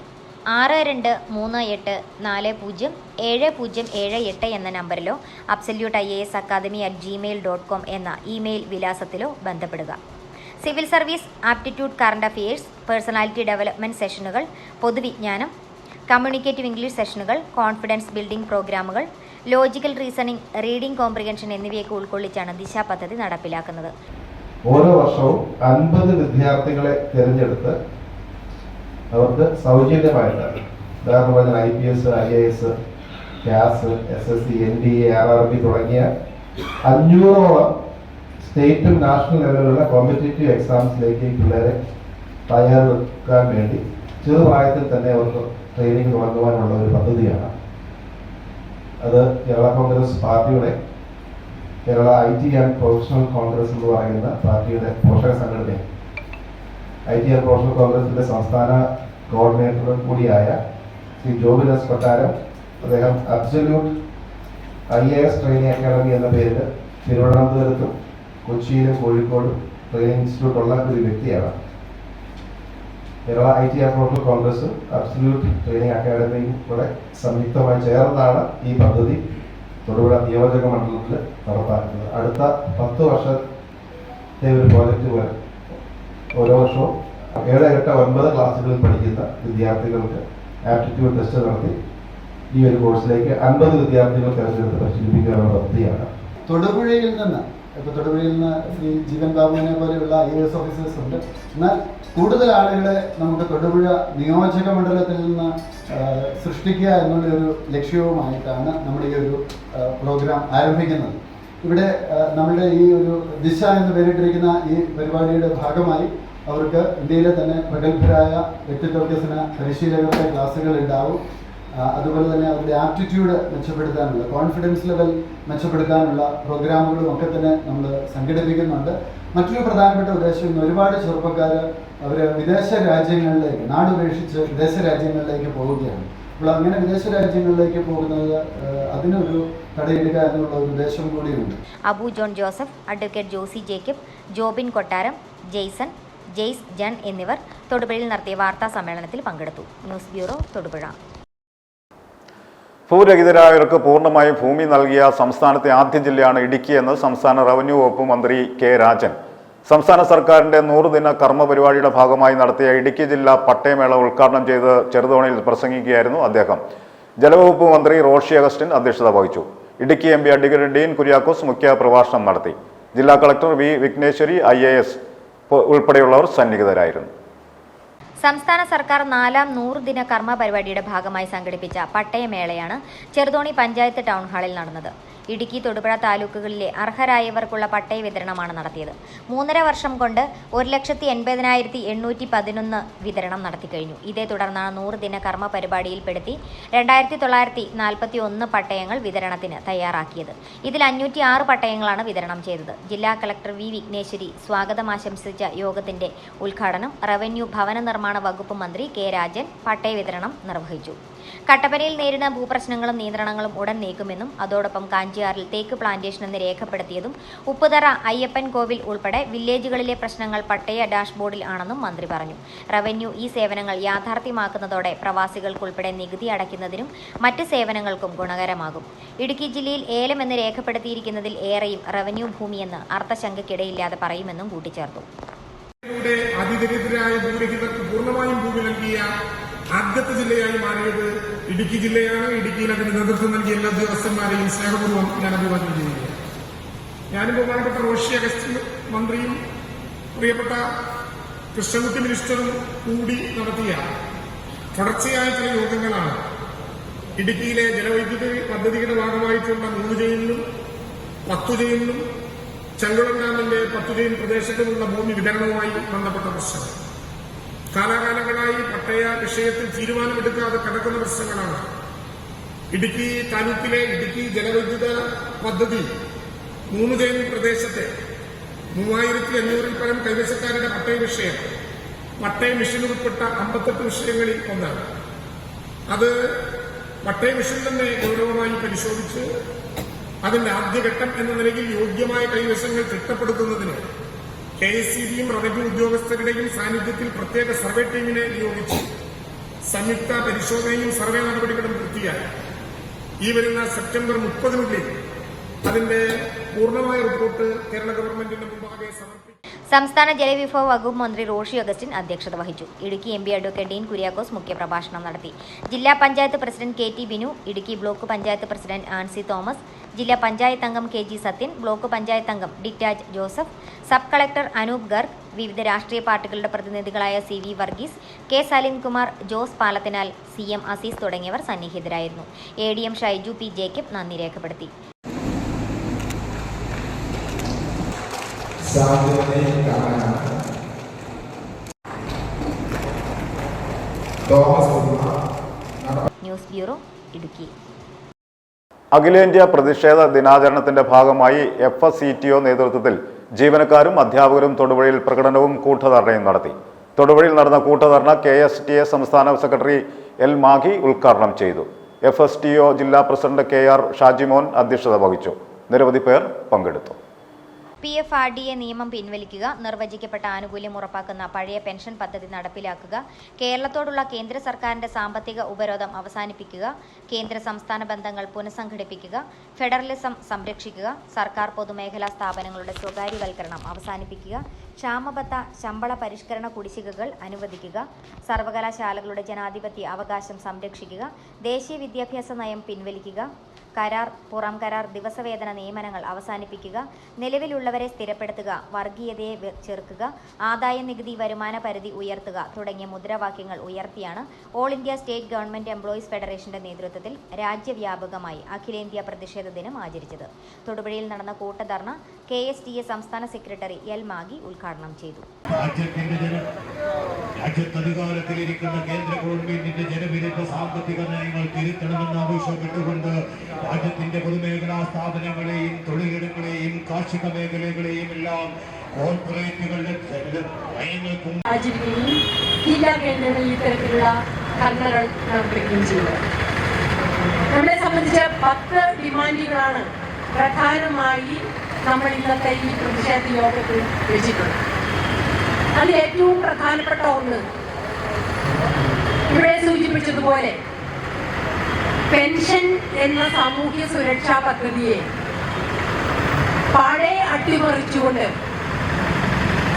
6238407078 എന്ന നമ്പറിലോ അബ്സല്യൂട്ട് IASacademy@gmail.com എന്ന ഇമെയിൽ വിലാസത്തിലോ ബന്ധപ്പെടുക. Civil service, aptitude, current affairs, personality development സെഷനുകൾ, പൊതുവിജ്ഞാനം, കമ്മ്യൂണിക്കേറ്റീവ് ഇംഗ്ലീഷ് സെഷനുകൾ, കോൺഫിഡൻസ് ബിൽഡിംഗ് പ്രോഗ്രാമുകൾ, ലോജിക്കൽ റീസണിംഗ്, റീഡിംഗ് കോംപ്രിഹെൻഷൻ എന്നിവയൊക്കെ ഉൾക്കൊള്ളിച്ചാണ് ദിശ പദ്ധതി നടപ്പിലാക്കുന്നത്. ഓരോ വർഷവും 50 വിദ്യാർത്ഥികളെ തിരഞ്ഞെടുത്ത് അവർക്ക് സൗജന്യമായിട്ട്, ഉദാഹരണം പറഞ്ഞാൽ IPS, IAS, CAS, SSC, NDA, RRB തുടങ്ങിയ 500ഓളം സ്റ്റേറ്റും നാഷണൽ ലെവലിലുള്ള കോമ്പറ്റേറ്റീവ് എക്സാംസിലേക്ക് പിള്ളേരെ തയ്യാറെടുക്കാൻ വേണ്ടി ചെറുപ്രായത്തിൽ തന്നെ അവർക്ക് ട്രെയിനിങ് തുടങ്ങുവാനുള്ള ഒരു പദ്ധതിയാണ്. അത് കേരള കോൺഗ്രസ് പാർട്ടിയുടെ Kerala IT and professional Congress എന്ന് പറയുന്ന പാർട്ടിയുടെ പോഷക സംഘടന, IT ആൻഡ് പ്രൊഫഷണൽ കോൺഗ്രസിന്റെ സംസ്ഥാന കോർഡിനേറ്റർ കൂടിയായ ശ്രീ ജോബിൻ എസ് കൊട്ടാരം, അദ്ദേഹം അബ്സല്യൂട്ട് IAS ട്രെയിനിങ് അക്കാദമി എന്ന പേരിൽ തിരുവനന്തപുരത്തും കൊച്ചിയിലും കോഴിക്കോടും ട്രെയിനിങ് ഇൻസ്റ്റിറ്റ്യൂട്ട് ഉള്ള ഒരു വ്യക്തിയാണ്. കേരള IT ആൻഡ് പ്രൊഫഷണൽ കോൺഗ്രസും അബ്സല്യൂട്ട് ട്രെയിനിങ് അക്കാദമിയും കൂടെ സംയുക്തമായി ചേർന്നാണ് ഈ പദ്ധതി തൊടുപുഴ നിയോജക മണ്ഡലത്തിൽ നടപ്പാക്കുന്നത്. അടുത്ത 10 വർഷത്തെ ഒരു പ്രോജക്റ്റ് പോലെ ഓരോ വർഷവും 7, 8, 9 ക്ലാസ്സുകളിൽ പഠിക്കുന്ന വിദ്യാർത്ഥികൾക്ക് ആപ്റ്റിറ്റ്യൂഡ് ടെസ്റ്റ് നടത്തി ഈ ഒരു കോഴ്സിലേക്ക് 50 വിദ്യാർത്ഥികൾ തിരഞ്ഞെടുത്ത് പരിശീലിപ്പിക്കാനുള്ള പദ്ധതിയാണ്. തൊടുപുഴയിൽ നിന്ന് ശ്രീ ജീവൻ ബാബുവിനെ പോലെയുള്ള IAS ഓഫീസേഴ്സ് ഉണ്ട്. എന്നാൽ കൂടുതൽ ആളുകളെ നമുക്ക് തൊടുപുഴ നിയോജക മണ്ഡലത്തിൽ നിന്ന് സൃഷ്ടിക്കുക എന്നുള്ളൊരു ലക്ഷ്യവുമായിട്ടാണ് നമ്മൾ ഈ ഒരു പ്രോഗ്രാം ആരംഭിക്കുന്നത്. ഇവിടെ നമ്മുടെ ഈ ഒരു ദിശ എന്ന് പേരിട്ടിരിക്കുന്ന ഈ പരിപാടിയുടെ ഭാഗമായി അവർക്ക് ഇന്ത്യയിലെ തന്നെ പ്രഗത്ഭരായ വ്യക്തിത്വ വികസന പരിശീലകരുടെ ക്ലാസ്സുകൾ ഉണ്ടാവും. അതുപോലെ തന്നെ അവരുടെ ആപ്റ്റിറ്റ്യൂഡ് മെച്ചപ്പെടുത്താനുള്ള, കോൺഫിഡൻസ് ലെവൽ മെച്ചപ്പെടുത്താനുള്ള പ്രോഗ്രാമുകളും ഒക്കെ തന്നെ നമ്മൾ സംഘടിപ്പിക്കുന്നുണ്ട്. മറ്റൊരു പ്രധാനപ്പെട്ട ഉദ്ദേശം, ഇന്ന് ഒരുപാട് ചെറുപ്പക്കാർ അവർ വിദേശ രാജ്യങ്ങളിലേക്ക്, നാടുപേക്ഷിച്ച് വിദേശ രാജ്യങ്ങളിലേക്ക് പോവുകയാണ്. അപ്പോൾ അങ്ങനെ വിദേശ രാജ്യങ്ങളിലേക്ക് പോകുന്നത് അതിനൊരു തടയിടുക എന്നുള്ള ഒരു ഉദ്ദേശം കൂടിയുണ്ട്. Abu John Joseph, advocate Josy Jacob, Jobin കൊട്ടാരം, ജെയ്സൺ, ജെയ്സ് ജൺ എന്നിവർ തൊടുപുഴയിൽ നടത്തിയ വാർത്താ സമ്മേളനത്തിൽ പങ്കെടുത്തു. News bureau, Thodupuzha. ഭൂരഹിതരായവർക്ക് പൂർണ്ണമായും ഭൂമി നൽകിയ സംസ്ഥാനത്തെ ആദ്യ ജില്ലയാണ് ഇടുക്കി എന്ന് സംസ്ഥാന റവന്യൂ വകുപ്പ് മന്ത്രി കെ രാജൻ സംസ്ഥാന സർക്കാരിന്റെ 100 ദിന കർമ്മ പരിപാടിയുടെ ഭാഗമായി നടത്തിയ ഇടുക്കി ജില്ലാ പട്ടയമേള ഉദ്ഘാടനം ചെയ്ത് ചെറുതോണിയിൽ പ്രസംഗിക്കുകയായിരുന്നു അദ്ദേഹം. ജലവകുപ്പ് മന്ത്രി റോഷി അഗസ്റ്റിൻ അധ്യക്ഷത വഹിച്ചു. ഇടുക്കി MP അഡ്വക്കേറ്റ് ഡീൻ കുര്യാക്കോസ് മുഖ്യ പ്രഭാഷണം നടത്തി. ജില്ലാ കളക്ടർ വി വിഘ്നേശ്വരി IAS ഉൾപ്പെടെയുള്ളവർ സന്നിഹിതരായിരുന്നു. സംസ്ഥാന സർക്കാർ 4ാം 100 ദിന കർമ്മ പരിപാടിയുടെ ഭാഗമായി സംഘടിപ്പിച്ച പട്ടയമേളയാണ് ചെറുതോണി പഞ്ചായത്ത് ടൗൺ ഹാളിൽ നടന്നത്. ഇടുക്കി, തൊടുപുഴ താലൂക്കുകളിലെ അർഹരായവർക്കുള്ള പട്ടയ വിതരണമാണ് നടത്തിയത്. 3.5 വർഷം കൊണ്ട് 1,80,811 വിതരണം നടത്തിക്കഴിഞ്ഞു. ഇതേ തുടർന്നാണ് 100 ദിന കർമ്മ പരിപാടിയിൽപ്പെടുത്തി 2941 പട്ടയങ്ങൾ വിതരണത്തിന് തയ്യാറാക്കിയത്. ഇതിൽ 506 പട്ടയങ്ങളാണ് വിതരണം ചെയ്തത്. ജില്ലാ കളക്ടർ വി വിഘ്നേശ്വരി സ്വാഗതം ആശംസിച്ച യോഗത്തിന്റെ ഉദ്ഘാടനം റവന്യൂ ഭവന നിർമ്മാണ വകുപ്പ് മന്ത്രി കെ രാജൻ പട്ടയ വിതരണം നിർവഹിച്ചു. കട്ടപ്പനയിൽ നേരിടുന്ന ഭൂപ്രശ്നങ്ങളും നിയന്ത്രണങ്ങളും ഉടൻ നീക്കുമെന്നും അതോടൊപ്പം കാഞ്ചിയാറിൽ തേക്ക് പ്ലാന്റേഷൻ എന്ന് രേഖപ്പെടുത്തിയതും ഉപ്പുതറ അയ്യപ്പൻ കോവിൽ ഉൾപ്പെടെ വില്ലേജുകളിലെ പ്രശ്നങ്ങൾ പട്ടയ ഡാഷ്ബോർഡിൽ ആണെന്നും മന്ത്രി പറഞ്ഞു. റവന്യൂ ഈ സേവനങ്ങൾ യാഥാർത്ഥ്യമാക്കുന്നതോടെ പ്രവാസികൾക്കുൾപ്പെടെ നികുതി അടയ്ക്കുന്നതിനും മറ്റ് സേവനങ്ങൾക്കും ഗുണകരമാകും. ഇടുക്കി ജില്ലയിൽ ഏലം എന്ന് രേഖപ്പെടുത്തിയിരിക്കുന്നതിൽ ഏറെയും റവന്യൂ ഭൂമിയെന്ന് അർത്ഥശങ്കയ്ക്കിടയില്ലാതെ പറയുമെന്നും കൂട്ടിച്ചേർത്തു. അതിദരിദ്രരായ ഭൂരഹിതർക്ക് പൂർണ്ണമായും ഭൂമി നൽകിയ ആദ്യത്തെ ജില്ലയായി മാറിയത് ഇടുക്കി ജില്ലയാണ്. ഇടുക്കിയിൽ അതിന് നേതൃത്വം നൽകിയ എല്ലാ ഉദ്യോഗസ്ഥന്മാരെയും സ്നേഹപൂർവ്വം ഞാൻ അഭിവാദ്യം ചെയ്യുന്നു. ഞാനും ബഹുമാനപ്പെട്ട റോഷി അഗസ്റ്റിൻ മന്ത്രിയും പ്രിയപ്പെട്ട കൃഷ്ണൻകുട്ടി മിനിസ്റ്ററും കൂടി നടത്തിയ തുടർച്ചയായ ചില യോഗങ്ങളാണ് ഇടുക്കിയിലെ ജലവൈദ്യുതി പദ്ധതിയുടെ ഭാഗമായിട്ടുള്ള 3 ജയിലിലും 10 ജയിലിലും ചെങ്കുളം ഡാമിന്റെ 10 ജയിൽ പ്രദേശത്തുമുള്ള ഭൂമി വിതരണവുമായി ബന്ധപ്പെട്ട പ്രശ്നങ്ങൾ. കാലാകാലങ്ങളായി പട്ടയ വിഷയത്തിൽ തീരുമാനമെടുക്കാതെ കിടക്കുന്ന പ്രശ്നങ്ങളാണ്. ഇടുക്കി താലൂക്കിലെ ഇടുക്കി ജലവൈദ്യുത പദ്ധതി 3 ജയിൽ പ്രദേശത്തെ 3500-ൽ പരം കൈവശക്കാരുടെ പട്ടയ വിഷയം പട്ടയ മിഷൻ ഉൾപ്പെട്ട 58 വിഷയങ്ങളിൽ ഒന്നാണ്. അത് പട്ടയ മിഷൻ തന്നെ ഗൗരവമായി പരിശോധിച്ച് അതിന്റെ ആദ്യഘട്ടം എന്ന നിലയിൽ യോഗ്യമായ കൈവശങ്ങൾ തിട്ടപ്പെടുത്തുന്നതിന് KSEBയും റവന്യൂ ഉദ്യോഗസ്ഥരുടെയും സാന്നിധ്യത്തിൽ പ്രത്യേക സർവേ ടീമിനെ നിയോഗിച്ച് സംയുക്ത പരിശോധനയും സർവേ നടപടികളും പൂർത്തിയായി. ഈ വരുന്ന സെപ്റ്റംബർ 30-നുള്ളിൽ അതിന്റെ പൂർണ്ണമായ റിപ്പോർട്ട് കേരള ഗവൺമെന്റിന്റെ മുമ്പാകെ സമർപ്പിക്കും. സംസ്ഥാന ജലവിഭവ വകുപ്പ് മന്ത്രി റോഷി അഗസ്റ്റിൻ അധ്യക്ഷത വഹിച്ചു. ഇടുക്കി MP അഡ്വക്കേറ്റ് ഡീൻ കുര്യാക്കോസ് മുഖ്യപ്രഭാഷണം നടത്തി. ജില്ലാ panchayat president KT Binu, Idukki block panchayat president Ancy Thomas, ജില്ലാ പഞ്ചായത്ത് അംഗം KG സത്യൻ, ബ്ലോക്ക് പഞ്ചായത്ത് അംഗം ഡിറ്റാജ് ജോസഫ്, സബ് കളക്ടർ അനൂപ് ഗർഗ്, വിവിധ രാഷ്ട്രീയ പാർട്ടികളുടെ പ്രതിനിധികളായ CV Varghese, K Salim Kumar, Jose പാലത്തിനാൽ, CM Azeez തുടങ്ങിയവർ സന്നിഹിതരായിരുന്നു. ADM ഷൈജു P ജേക്കബ് നന്ദി രേഖപ്പെടുത്തി. News bureau, Idukki. അഖിലേന്ത്യാ പ്രതിഷേധ ദിനാചരണത്തിന്റെ ഭാഗമായി FSCTO നേതൃത്വത്തിൽ ജീവനക്കാരും അധ്യാപകരും തൊടുപുഴയിൽ പ്രകടനവും കൂട്ടധർണയും നടത്തി. തൊടുപുഴയിൽ നടന്ന കൂട്ടധർണ KSTA സംസ്ഥാന സെക്രട്ടറി L മാഗി ഉദ്ഘാടനം ചെയ്തു. FSTO ജില്ലാ പ്രസിഡന്റ് KR ഷാജിമോൻ അധ്യക്ഷത വഹിച്ചു. നിരവധി പേർ പങ്കെടുത്തു. PFRDA നിയമം പിൻവലിക്കുക, നിർവചിക്കപ്പെട്ട ആനുകൂല്യം ഉറപ്പാക്കുന്ന പഴയ പെൻഷൻ പദ്ധതി നടപ്പിലാക്കുക, കേരളത്തോടുള്ള കേന്ദ്ര സർക്കാരിന്റെ സാമ്പത്തിക ഉപരോധം അവസാനിപ്പിക്കുക, കേന്ദ്ര സംസ്ഥാന ബന്ധങ്ങൾ പുനഃസംഘടിപ്പിക്കുക, ഫെഡറലിസം സംരക്ഷിക്കുക, സർക്കാർ പൊതുമേഖലാ സ്ഥാപനങ്ങളുടെ സ്വകാര്യവൽക്കരണം അവസാനിപ്പിക്കുക, ക്ഷാമബത്ത ശമ്പള പരിഷ്കരണ കുടിശ്ശികകൾ അനുവദിക്കുക, സർവകലാശാലകളുടെ ജനാധിപത്യ അവകാശം സംരക്ഷിക്കുക, ദേശീയ വിദ്യാഭ്യാസ നയം പിൻവലിക്കുക, കരാർ, പുറം കരാർ ദിവസവേതന നിയമനങ്ങൾ അവസാനിപ്പിക്കുക, നിലവിലുള്ളവരെ സ്ഥിരപ്പെടുത്തുക, വർഗീയതയെ ചെറുക്കുക, ആദായ നികുതി വരുമാന പരിധി ഉയർത്തുക തുടങ്ങിയ മുദ്രാവാക്യങ്ങൾ ഉയർത്തിയാണ് all India state government employees ഫെഡറേഷന്റെ നേതൃത്വത്തിൽ രാജ്യവ്യാപകമായി അഖിലേന്ത്യാ പ്രതിഷേധ ദിനം ആചരിച്ചത്. തൊടുപുഴയിൽ നടന്ന കൂട്ടധർണ KSTA സംസ്ഥാന സെക്രട്ടറി L മാഗി ഉദ്ഘാടനം ചെയ്തു. രാജ്യത്തധികാരത്തിലിരിക്കുന്ന കേന്ദ്ര ഗവൺമെന്റിന്റെ ജനവിരുദ്ധ സാമ്പത്തിക നയങ്ങൾ തിരുത്തണമെന്ന് ആവശ്യപ്പെട്ടുകൊണ്ട് രാജ്യത്തിന്റെ പൊതുമേഖലാ സ്ഥാപനങ്ങളെയും തൊഴിലിടങ്ങളെയും കാർഷിക മേഖലകളെയും എല്ലാം കോർപ്പറേറ്റുകളുടെ നയങ്ങൾക്കും ആചരിക്കുകയും ജില്ലാ കേന്ദ്രങ്ങളിൽ ഇത്തരത്തിലുള്ള ധർണകൾ നടത്തുകയും ചെയ്യുന്നത്. നമ്മളെ സംബന്ധിച്ച് 10 ഡിമാൻഡുകളാണ് പ്രധാനമായി നമ്മൾ ഇന്നത്തെ ഈ പ്രതിഷേധ യോഗത്തിൽ വെച്ചിട്ടുണ്ട്. അതിൽ ഏറ്റവും പ്രധാനപ്പെട്ട ഒന്ന് ഇവിടെ സൂചിപ്പിച്ചതുപോലെ പെൻഷൻ എന്ന സാമൂഹ്യ സുരക്ഷാ പദ്ധതിയെ പാടെ അട്ടിമറിച്ചുകൊണ്ട്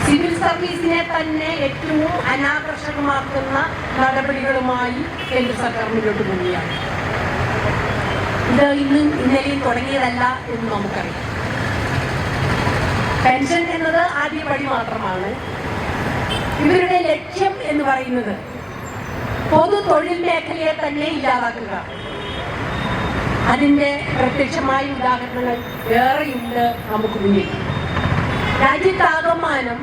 സിവിൽ സർവീസിനെ തന്നെ ഏറ്റവും അനാകർഷകമാക്കുന്ന നടപടികളുമായി കേന്ദ്ര സർക്കാർ മുന്നോട്ട് പോവുകയാണ്. ഇത് ഇന്നും ഇന്നലെയും തുടങ്ങിയതല്ല എന്ന് നമുക്കറിയാം. പെൻഷൻ എന്നത് ആദ്യപടി മാത്രമാണ്. ഇവരുടെ ലക്ഷ്യം എന്ന് പറയുന്നത് പൊതു തൊഴിൽ മേഖലയെ തന്നെ ഇല്ലാതാക്കുക. അതിന്റെ പ്രത്യക്ഷമായ ഉദാഹരണങ്ങൾ ഏറെയുണ്ട് നമുക്ക് മുന്നിൽ. രാജ്യത്താകമാനം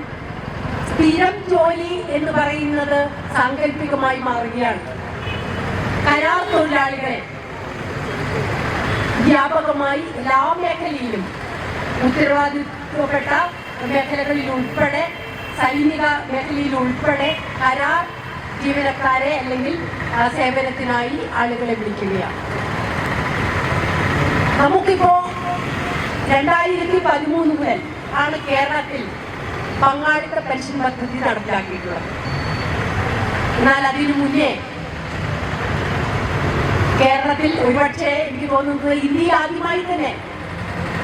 സ്ഥിരം ജോലി എന്ന് പറയുന്നത് സാങ്കല്പികമായി മാറുകയാണ്. കരാർ തൊഴിലാളികളെ വ്യാപകമായി എല്ലാ മേഖലയിലും ഉത്തരവാദിത്വപ്പെട്ട മേഖലകളിൽ ഉൾപ്പെടെ സൈനിക മേഖലയിൽ ഉൾപ്പെടെ കരാർ ജീവനക്കാരെ അല്ലെങ്കിൽ സേവനത്തിനായി ആളുകളെ വിളിക്കുകയാണ്. നമുക്കിപ്പോ 2013 മുതൽ ആണ് കേരളത്തിൽ പങ്കാളിത്ത പെൻഷൻ പദ്ധതി നടപ്പിലാക്കിയിട്ടുള്ളത്. എന്നാൽ അതിനു മുന്നേ കേരളത്തിൽ ഒരുപക്ഷെ എനിക്ക് തോന്നുന്നത് ഇന്ത്യയിൽ ആദ്യമായി തന്നെ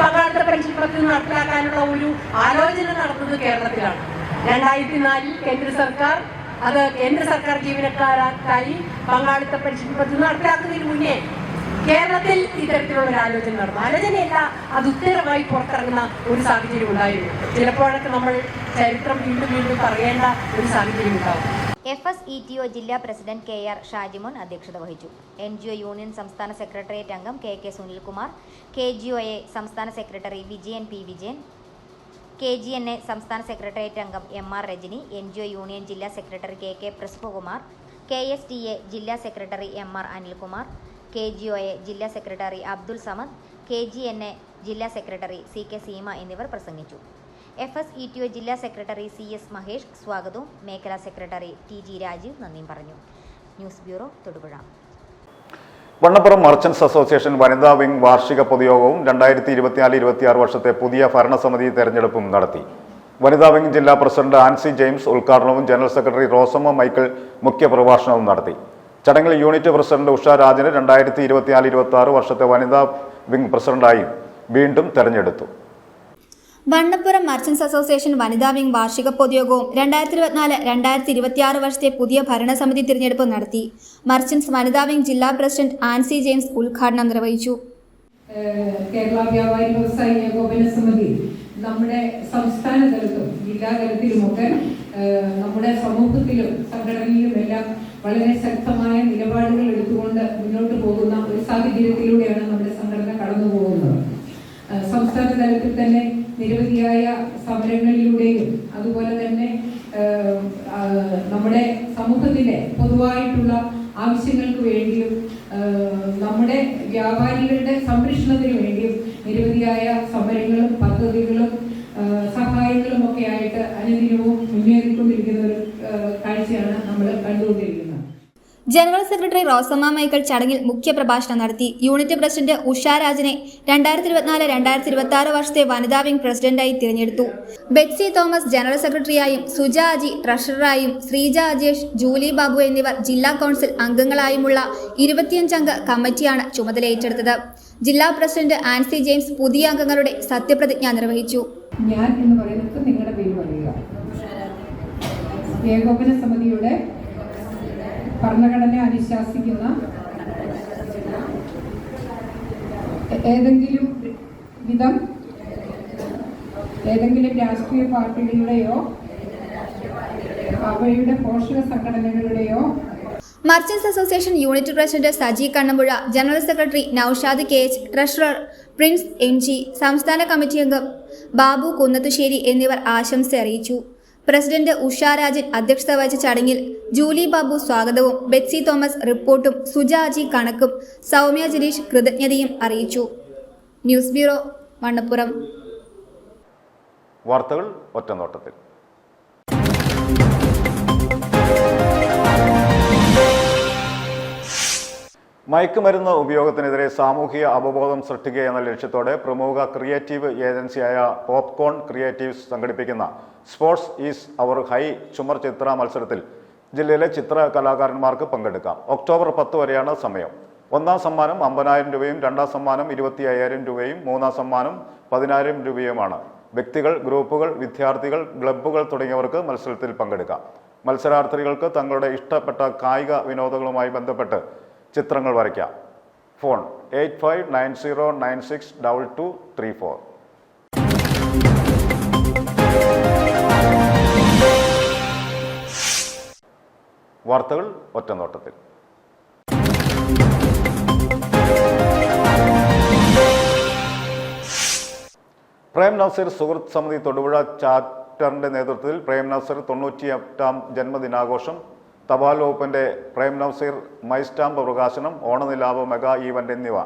പങ്കാളിത്ത പെൻഷൻ പദ്ധതി നടപ്പിലാക്കാനുള്ള ഒരു ആലോചന നടന്നത് കേരളത്തിലാണ്. 2004 കേന്ദ്ര സർക്കാർ ജീവനക്കാർക്കായി പങ്കാളിത്ത പെൻഷൻ പദ്ധതി നടപ്പിലാക്കുന്നതിന് മുന്നേ കേരളത്തിൽ ഇത്തരത്തിലുള്ള ഒരു ആലോചന നടന്നു. ആലോചനയല്ല, അത് ഉത്തരവായി പുറത്തിറങ്ങുന്ന ഒരു സാഹചര്യം ഉണ്ടായിരുന്നു. ചിലപ്പോഴൊക്കെ നമ്മൾ ചരിത്രം വീണ്ടും വീണ്ടും പറയേണ്ട ഒരു സാഹചര്യം ഉണ്ടാവും. FSETO ജില്ലാ പ്രസിഡന്റ് KR ഷാജിമോൻ അധ്യക്ഷത വഹിച്ചു. NGO യൂണിയൻ സംസ്ഥാന സെക്രട്ടേറിയറ്റ് അംഗം KK സുനിൽകുമാർ, KGOA സംസ്ഥാന secretary Vijayan P. Vijayan, KGNA സംസ്ഥാന സെക്രട്ടേറിയറ്റ് അംഗം MR രജനി, NGO യൂണിയൻ ജില്ലാ സെക്രട്ടറി KK പ്രസ്ഫകുമാർ, KSTA ജില്ലാ സെക്രട്ടറി MR അനിൽകുമാർ, KGOA ജില്ലാ സെക്രട്ടറി അബ്ദുൽ സമദ്, KGNA ജില്ലാ സെക്രട്ടറി CK സീമ എന്നിവർ പ്രസംഗിച്ചു. FSETO ജില്ലാ സെക്രട്ടറി CS മഹേഷ് സ്വാഗതവും മേഖലാ സെക്രട്ടറി TG രാജീവ് നന്ദിയും പറഞ്ഞു. News bureau, Thodupuzha. Vannappuram merchants association വനിതാ വിംഗ് വാർഷിക പൊതുയോഗവും 2024-26 വർഷത്തെ പുതിയ ഭരണസമിതി തെരഞ്ഞെടുപ്പും നടത്തി. വനിതാ വിംഗ് ജില്ലാ പ്രസിഡന്റ് ആൻസി ജെയിംസ് ഉദ്ഘാടനവും ജനറൽ സെക്രട്ടറി റോസമ്മ മൈക്കിൾ മുഖ്യപ്രഭാഷണവും നടത്തി. ചടങ്ങിൽ യൂണിറ്റ് പ്രസിഡന്റ് ഉഷ രാജന് 2024-26 വർഷത്തെ വനിതാ വിംഗ് പ്രസിഡന്റായും വീണ്ടും തെരഞ്ഞെടുത്തു. വണ്ണപ്പുറം മർച്ചന്റ്സ് അസോസിയേഷൻ വനിതാ വിംഗ് വാർഷിക പൊതുയോഗവും 2024-2026 വർഷത്തെ പുതിയ ഭരണസമിതി തിരഞ്ഞെടുപ്പ് നടത്തി. മർച്ചന്റ്സ് വനിതാ വിംഗ് ജില്ലാ പ്രസിഡന്റ് ആൻസി ജെയിംസ് ഉദ്ഘാടനം നിർവഹിച്ചു. കേരള വ്യാപാരി വ്യവസായി ഏകോപന സമിതി നമ്മുടെ സംസ്ഥാന തലത്തിലും ജില്ലാ തലത്തിലുമൊക്കെ നമ്മുടെ സമൂഹത്തിലും സംഘടനയിലും എല്ലാം വളരെ ശക്തമായ നിലപാടുകൾ എടുത്തുകൊണ്ട് മുന്നോട്ട് പോകുന്ന ഒരു സാഹചര്യത്തിലൂടെയാണ് നമ്മുടെ സംഘടന കടന്നു പോകുന്നത്. സംസ്ഥാന തലത്തിൽ തന്നെ നിരവധിയായ സമരങ്ങളിലൂടെയും അതുപോലെ തന്നെ നമ്മുടെ സമൂഹത്തിലെ പൊതുവായിട്ടുള്ള ആവശ്യങ്ങൾക്ക് വേണ്ടിയും നമ്മുടെ വ്യാപാരികളുടെ സംരക്ഷണത്തിന് വേണ്ടിയും നിരവധിയായ സമരങ്ങളും പദ്ധതികളും സഹായങ്ങളും ഒക്കെ ആയിട്ട് അനുദിനവും മുന്നേറിക്കൊണ്ടിരിക്കുന്ന ഒരു കാഴ്ചയാണ് നമ്മൾ കണ്ടുകൊണ്ടിരിക്കുന്നത്. ജനറൽ സെക്രട്ടറി റോസമ്മ മൈക്കിൾ ചടങ്ങിൽ മുഖ്യപ്രഭാഷണം നടത്തി. യൂണിറ്റ് പ്രസിഡന്റ് ഉഷ രാജനെ 2024-2026 വർഷത്തെ വനിതാ വിംഗ് പ്രസിഡന്റായി തിരഞ്ഞെടുത്തു. ബെറ്റ്സി തോമസ് ജനറൽ സെക്രട്ടറിയായും സുജ അജി ട്രഷററായും ശ്രീജ അജേഷ്, ജൂലി ബാബു എന്നിവർ ജില്ലാ കൗൺസിൽ അംഗങ്ങളായുമുള്ള 25 അംഗ കമ്മിറ്റിയാണ് ചുമതല ഏറ്റെടുത്തത്. ജില്ലാ പ്രസിഡന്റ് ആൻസി ജെയിംസ് പുതിയ അംഗങ്ങളുടെ സത്യപ്രതിജ്ഞ നിർവഹിച്ചു. ഞാൻ എന്ന് പറയുന്നത് നിങ്ങളുടെ പേര് പറയുക. ഏകോപന സമിതിയുടെ ഭരണഘടന അനുശാസിക്കുന്ന ഏതെങ്കിലും വിധം ഏതെങ്കിലും രാഷ്ട്രീയ പാർട്ടികളുടെയോ അവയുടെ പോഷക സംഘടനകളുടെയോ merchants association unit president Saji Kannampuzha, general secretary Noushad KH, treasurer Prince MG, സംസ്ഥാന കമ്മിറ്റി അംഗം ബാബു കുന്നത്തുശ്ശേരി എന്നിവർ ആശംസ അറിയിച്ചു. പ്രസിഡന്റ് ഉഷ രാജൻ അധ്യക്ഷത വഹിച്ച ചടങ്ങിൽ ജൂലി ബാബു സ്വാഗതവും ബെറ്റ്സി തോമസ് റിപ്പോർട്ടും സുജ അജി കണക്കും സൗമ്യ ജലീഷ് കൃതജ്ഞതയും അറിയിച്ചു. News bureau, Vannappuram. വാർത്തകൾ ഒറ്റനോട്ടത്തിൽ. മയക്കുമരുന്ന് ഉപയോഗത്തിനെതിരെ സാമൂഹിക അവബോധം സൃഷ്ടിക്കുക എന്ന ലക്ഷ്യത്തോടെ പ്രമുഖ ക്രിയേറ്റീവ് ഏജൻസിയായ പോപ്കോൺ ക്രിയേറ്റീവ്സ് സംഘടിപ്പിക്കുന്ന സ്പോർട്സ് ഈസ് അവർ ഹൈ ചുമർ ചിത്ര മത്സരത്തിൽ ജില്ലയിലെ ചിത്ര കലാകാരന്മാർക്ക് പങ്കെടുക്കാം. ഒക്ടോബർ 10 വരെയാണ് സമയം. ഒന്നാം സമ്മാനം 50,000 രൂപയും രണ്ടാം സമ്മാനം 25,000 രൂപയും മൂന്നാം സമ്മാനം 10,000 രൂപയുമാണ്. വ്യക്തികൾ, ഗ്രൂപ്പുകൾ, വിദ്യാർത്ഥികൾ, ക്ലബ്ബുകൾ തുടങ്ങിയവർക്ക് മത്സരത്തിൽ പങ്കെടുക്കാം. മത്സരാർത്ഥികൾക്ക് തങ്ങളുടെ ഇഷ്ടപ്പെട്ട കായിക വിനോദങ്ങളുമായി ബന്ധപ്പെട്ട് ചിത്രങ്ങൾ വരയ്ക്കാം. ഫോൺ 8590962234. വാർത്തകൾ ഒറ്റനോട്ടത്തിൽ. പ്രേം നസീർ സുഹൃത്ത് സമിതി തൊടുപുഴ ചാപ്റ്ററിന്റെ നേതൃത്വത്തിൽ പ്രേം നസീർ 98ാം ജന്മദിനാഘോഷം, തപാൽ വകുപ്പിന്റെ പ്രേം നസീർ മൈ സ്റ്റാമ്പ് പ്രകാശനം, ഓണനിലാവ് മെഗാ ഈവന്റ് എന്നിവ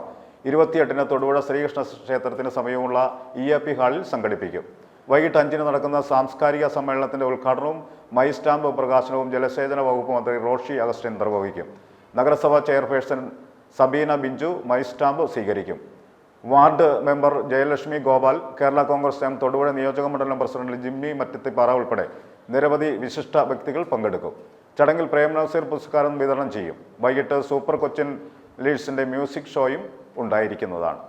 28-ന് തൊടുപുഴ ശ്രീകൃഷ്ണ ക്ഷേത്രത്തിന് സമീപമുള്ള EAP ഹാളിൽ സംഘടിപ്പിക്കും. വൈകിട്ട് 5-ന് നടക്കുന്ന സാംസ്കാരിക സമ്മേളനത്തിന്റെ ഉദ്ഘാടനവും മൈ സ്റ്റാമ്പ് പ്രകാശനവും ജലസേചന വകുപ്പ് മന്ത്രി റോഷി അഗസ്റ്റിൻ നിർവഹിക്കും. നഗരസഭാ chairperson Sabeena Binchu my stamp സ്വീകരിക്കും. Ward member Jayalakshmi Gopal, Kerala Congress M Thodupuzha നിയോജക മണ്ഡലം പ്രസിഡന്റ് ജിമ്മി മറ്റത്തിപ്പാറ ഉൾപ്പെടെ നിരവധി വിശിഷ്ട വ്യക്തികൾ പങ്കെടുക്കും. ചടങ്ങിൽ പ്രേം നസീർ പുരസ്കാരം വിതരണം ചെയ്യും. വൈകിട്ട് സൂപ്പർ കൊച്ചിൻ ലീഡ്സിന്റെ മ്യൂസിക് ഷോയും ഉണ്ടായിരിക്കുന്നതാണ്.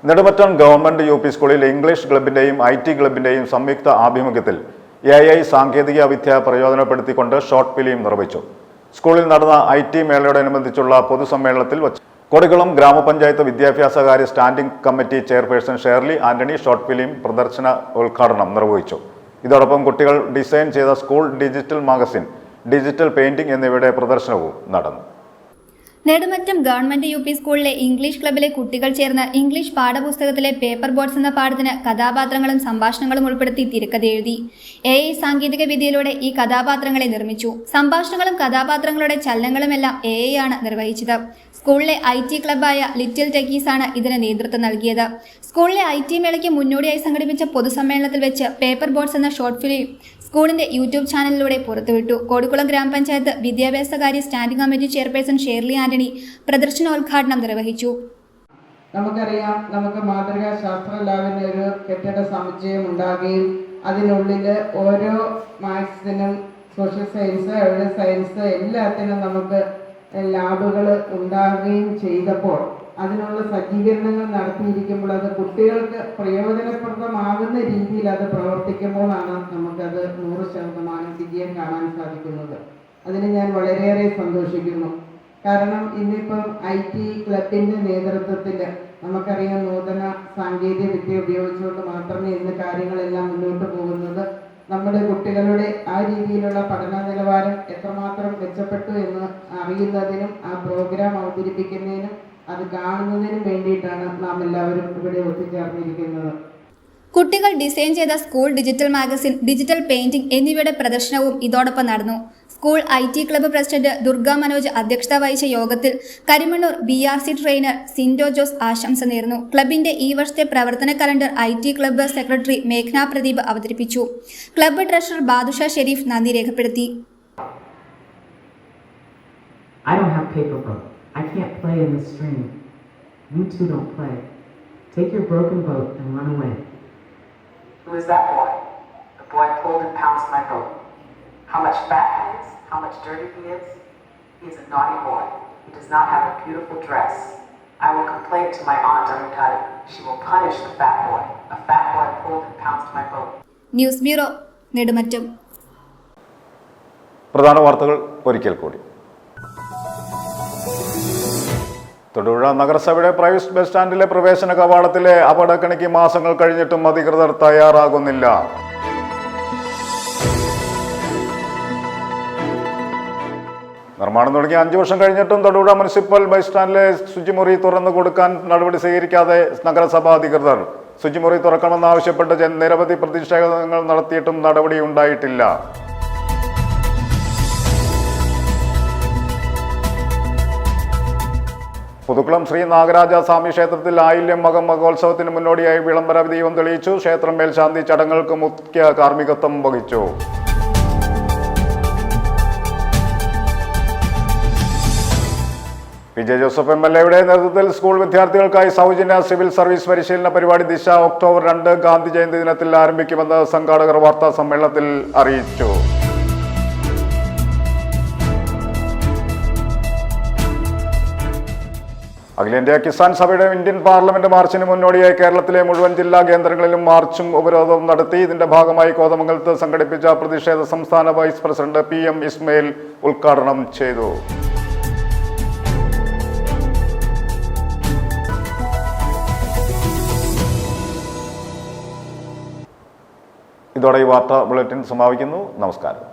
നെടുമറ്റം ഗവൺമെന്റ് UP സ്കൂളിൽ ഇംഗ്ലീഷ് ക്ലബിന്റെയും IT ക്ലബിന്റെയും സംയുക്ത ആഭിമുഖ്യത്തിൽ AI സാങ്കേതിക വിദ്യ പ്രയോജനപ്പെടുത്തിക്കൊണ്ട് ഷോർട്ട് ഫിലിം നിർമ്മിച്ചു. സ്കൂളിൽ നടന്ന IT മേളയോടനുബന്ധിച്ചുള്ള പൊതുസമ്മേളനത്തിൽ കൊടികുളം ഗ്രാമപഞ്ചായത്ത് വിദ്യാഭ്യാസകാര്യ standing committee chairperson Shirley Antony short film പ്രദർശന ഉദ്ഘാടനം നിർവഹിച്ചു. ഇതോടൊപ്പം കുട്ടികൾ ഡിസൈൻ ചെയ്ത school digital magazine, digital painting എന്നിവയുടെ പ്രദർശനവും നടന്നു. നെടുമറ്റം ഗവൺമെന്റ് UP സ്കൂളിലെ ഇംഗ്ലീഷ് ക്ലബ്ബിലെ കുട്ടികൾ ചേർന്ന് ഇംഗ്ലീഷ് പാഠപുസ്തകത്തിലെ പേപ്പർ ബോട്ട്സ് എന്ന പാഠത്തിന് കഥാപാത്രങ്ങളും സംഭാഷണങ്ങളും ഉൾപ്പെടുത്തി തിരക്കഥ എഴുതി. AI സാങ്കേതിക വിദ്യയിലൂടെ ഈ കഥാപാത്രങ്ങളെ നിർമ്മിച്ചു. സംഭാഷണങ്ങളും കഥാപാത്രങ്ങളുടെ ചലനങ്ങളുമെല്ലാം AI ആണ് നിർവഹിച്ചത്. സ്കൂളിലെ IT ക്ലബ്ബായ ലിറ്റിൽ ടെക്കീസ് ആണ് ഇതിന് നേതൃത്വം നൽകിയത്. സ്കൂളിലെ IT മേളയ്ക്ക് മുന്നോടിയായി സംഘടിപ്പിച്ച പൊതുസമ്മേളനത്തിൽ വെച്ച് പേപ്പർ ബോട്ട്സ് എന്ന ഷോർട്ട് ഫിലിം സ്കൂളിന്റെ YouTube ചാനലിലൂടെ പുറത്തുവിട്ടു. കോടിക്കുളം ഗ്രാമപഞ്ചായത്ത് വിദ്യാഭ്യാസകാര്യ standing committee chairperson Shirley Antony പ്രദർശനോദ്ഘാടനം നിർവഹിച്ചു. നമുക്കറിയാം, നമുക്ക് മാതൃകാ ശാസ്ത്ര ലാബിന് ഒരു കെട്ടിട സമുച്ചയം ഉണ്ടാകുകയും അതിനുള്ളിൽ ഓരോ മാത്സിനും സോഷ്യൽ സയൻസ്, എഴുത്ത് സയൻസ് എല്ലാത്തിനും നമുക്ക് ലാബുകൾ ഉണ്ടാകുകയും ചെയ്തപ്പോൾ അതിനുള്ള സജ്ജീകരണങ്ങൾ നടത്തിയിരിക്കുമ്പോൾ അത് കുട്ടികൾക്ക് പ്രയോജനപ്രദമാകുന്ന രീതിയിൽ അത് പ്രവർത്തിക്കുമ്പോഴാണ് നമുക്കത് 100% വിജയം കാണാൻ സാധിക്കുന്നത്. അതിന് ഞാൻ വളരെയേറെ സന്തോഷിക്കുന്നു. കാരണം ഇന്നിപ്പം IT ക്ലബിൻ്റെ നേതൃത്വത്തിൽ നമുക്കറിയാം, നൂതന സാങ്കേതിക വിദ്യ ഉപയോഗിച്ചുകൊണ്ട് മാത്രമേ ഇന്ന് കാര്യങ്ങളെല്ലാം മുന്നോട്ട് പോകുന്നത്. നമ്മുടെ കുട്ടികളുടെ ആ രീതിയിലുള്ള പഠന നിലവാരം എത്രമാത്രം മെച്ചപ്പെട്ടു എന്ന് അറിയുന്നതിനും ആ പ്രോഗ്രാം അവതരിപ്പിക്കുന്നതിനും അത് കാണുന്നതിനും വേണ്ടിയിട്ടാണ് നാം എല്ലാവരും ഇവിടെ ഒത്തുചേർന്നിരിക്കുന്നത്. കുട്ടികൾ ഡിസൈൻ ചെയ്ത school digital magazine, digital painting എന്നിവയുടെ പ്രദർശനവും ഇതോടൊപ്പം നടന്നു. School IT club president Durga Manoj അധ്യക്ഷത വഹിച്ച യോഗത്തിൽ കരിമണ്ണൂർ BRC ട്രെയിനർ സിൻഡോ ജോസ് ആശംസ നേർന്നു. ക്ലബിന്റെ ഈ വർഷത്തെ പ്രവർത്തന കലണ്ടർ IT ക്ലബ്ബ് സെക്രട്ടറി മേഘ്ന പ്രദീപ് അവതരിപ്പിച്ചു. ക്ലബ്ബ് ട്രഷറർ ബാദുഷ ഷെരീഫ് നന്ദി രേഖപ്പെടുത്തി. I can't play in the stream. You two don't play. Take your broken boat and run away. Who is that boy? The boy pulled and pounced my boat. How much fat he is, how much dirty he is. He is a naughty boy. He does not have a beautiful dress. I will complain to my aunt Arundhati. She will punish the fat boy. A fat boy pulled and pounced my boat. News bureau, Nedumattam. പ്രധാന വാർത്തകൾ ഒരിക്കൽ കൂടി. തൊടുപുഴ നഗരസഭയുടെ private bus സ്റ്റാൻഡിലെ പ്രവേശന കവാടത്തിലെ അപകടക്കണിക്ക് മാസങ്ങൾ കഴിഞ്ഞിട്ടും അധികൃതർ തയ്യാറാകുന്നില്ല. നിർമ്മാണം തുടങ്ങി 5 വർഷം കഴിഞ്ഞിട്ടും തൊടുപുഴ മുനിസിപ്പൽ ബസ് സ്റ്റാൻഡിലെ ശുചിമുറി തുറന്നു കൊടുക്കാൻ നടപടി സ്വീകരിക്കാതെ നഗരസഭാ അധികൃതർ. ശുചിമുറി തുറക്കണമെന്നാവശ്യപ്പെട്ട് നിരവധി പ്രതിഷേധങ്ങൾ നടത്തിയിട്ടും നടപടി ഉണ്ടായിട്ടില്ല. പുതുക്കുളം ശ്രീ നാഗരാജ സ്വാമി ക്ഷേത്രത്തിൽ ആയില്യം മകം മഹോത്സവത്തിന് മുന്നോടിയായി വിളംബര ദീപം തെളിയിച്ചു. ക്ഷേത്രം മേൽശാന്തി ചടങ്ങുകൾക്ക് മുഖ്യ കാർമ്മികത്വം വഹിച്ചു. PJ ജോസഫ് MLA നേതൃത്വത്തിൽ സ്കൂൾ വിദ്യാർത്ഥികൾക്കായി സൗജന്യ സിവിൽ സർവീസ് പരിശീലന പരിപാടി ദിശ ഒക്ടോബർ 2 ഗാന്ധി ജയന്തി ദിനത്തിൽ ആരംഭിക്കുമെന്ന് സംഘാടകർ വാർത്താ സമ്മേളനത്തിൽ അറിയിച്ചു. അഖിലേന്ത്യാ കിസാൻ സഭയുടെ ഇന്ത്യൻ പാർലമെന്റ് മാർച്ചിന് മുന്നോടിയായി കേരളത്തിലെ മുഴുവൻ ജില്ലാ കേന്ദ്രങ്ങളിലും മാർച്ചും ഉപരോധവും നടത്തി. ഇതിന്റെ ഭാഗമായി കോതമംഗലത്ത് സംഘടിപ്പിച്ച പ്രതിഷേധ സംസ്ഥാന വൈസ് പ്രസിഡന്റ് PM ഇസ്മയിൽ ഉദ്ഘാടനം ചെയ്തു. ഇതോടെ ഈ വാർത്താ ബുള്ളറ്റിൻ സമാപിക്കുന്നു. നമസ്കാരം.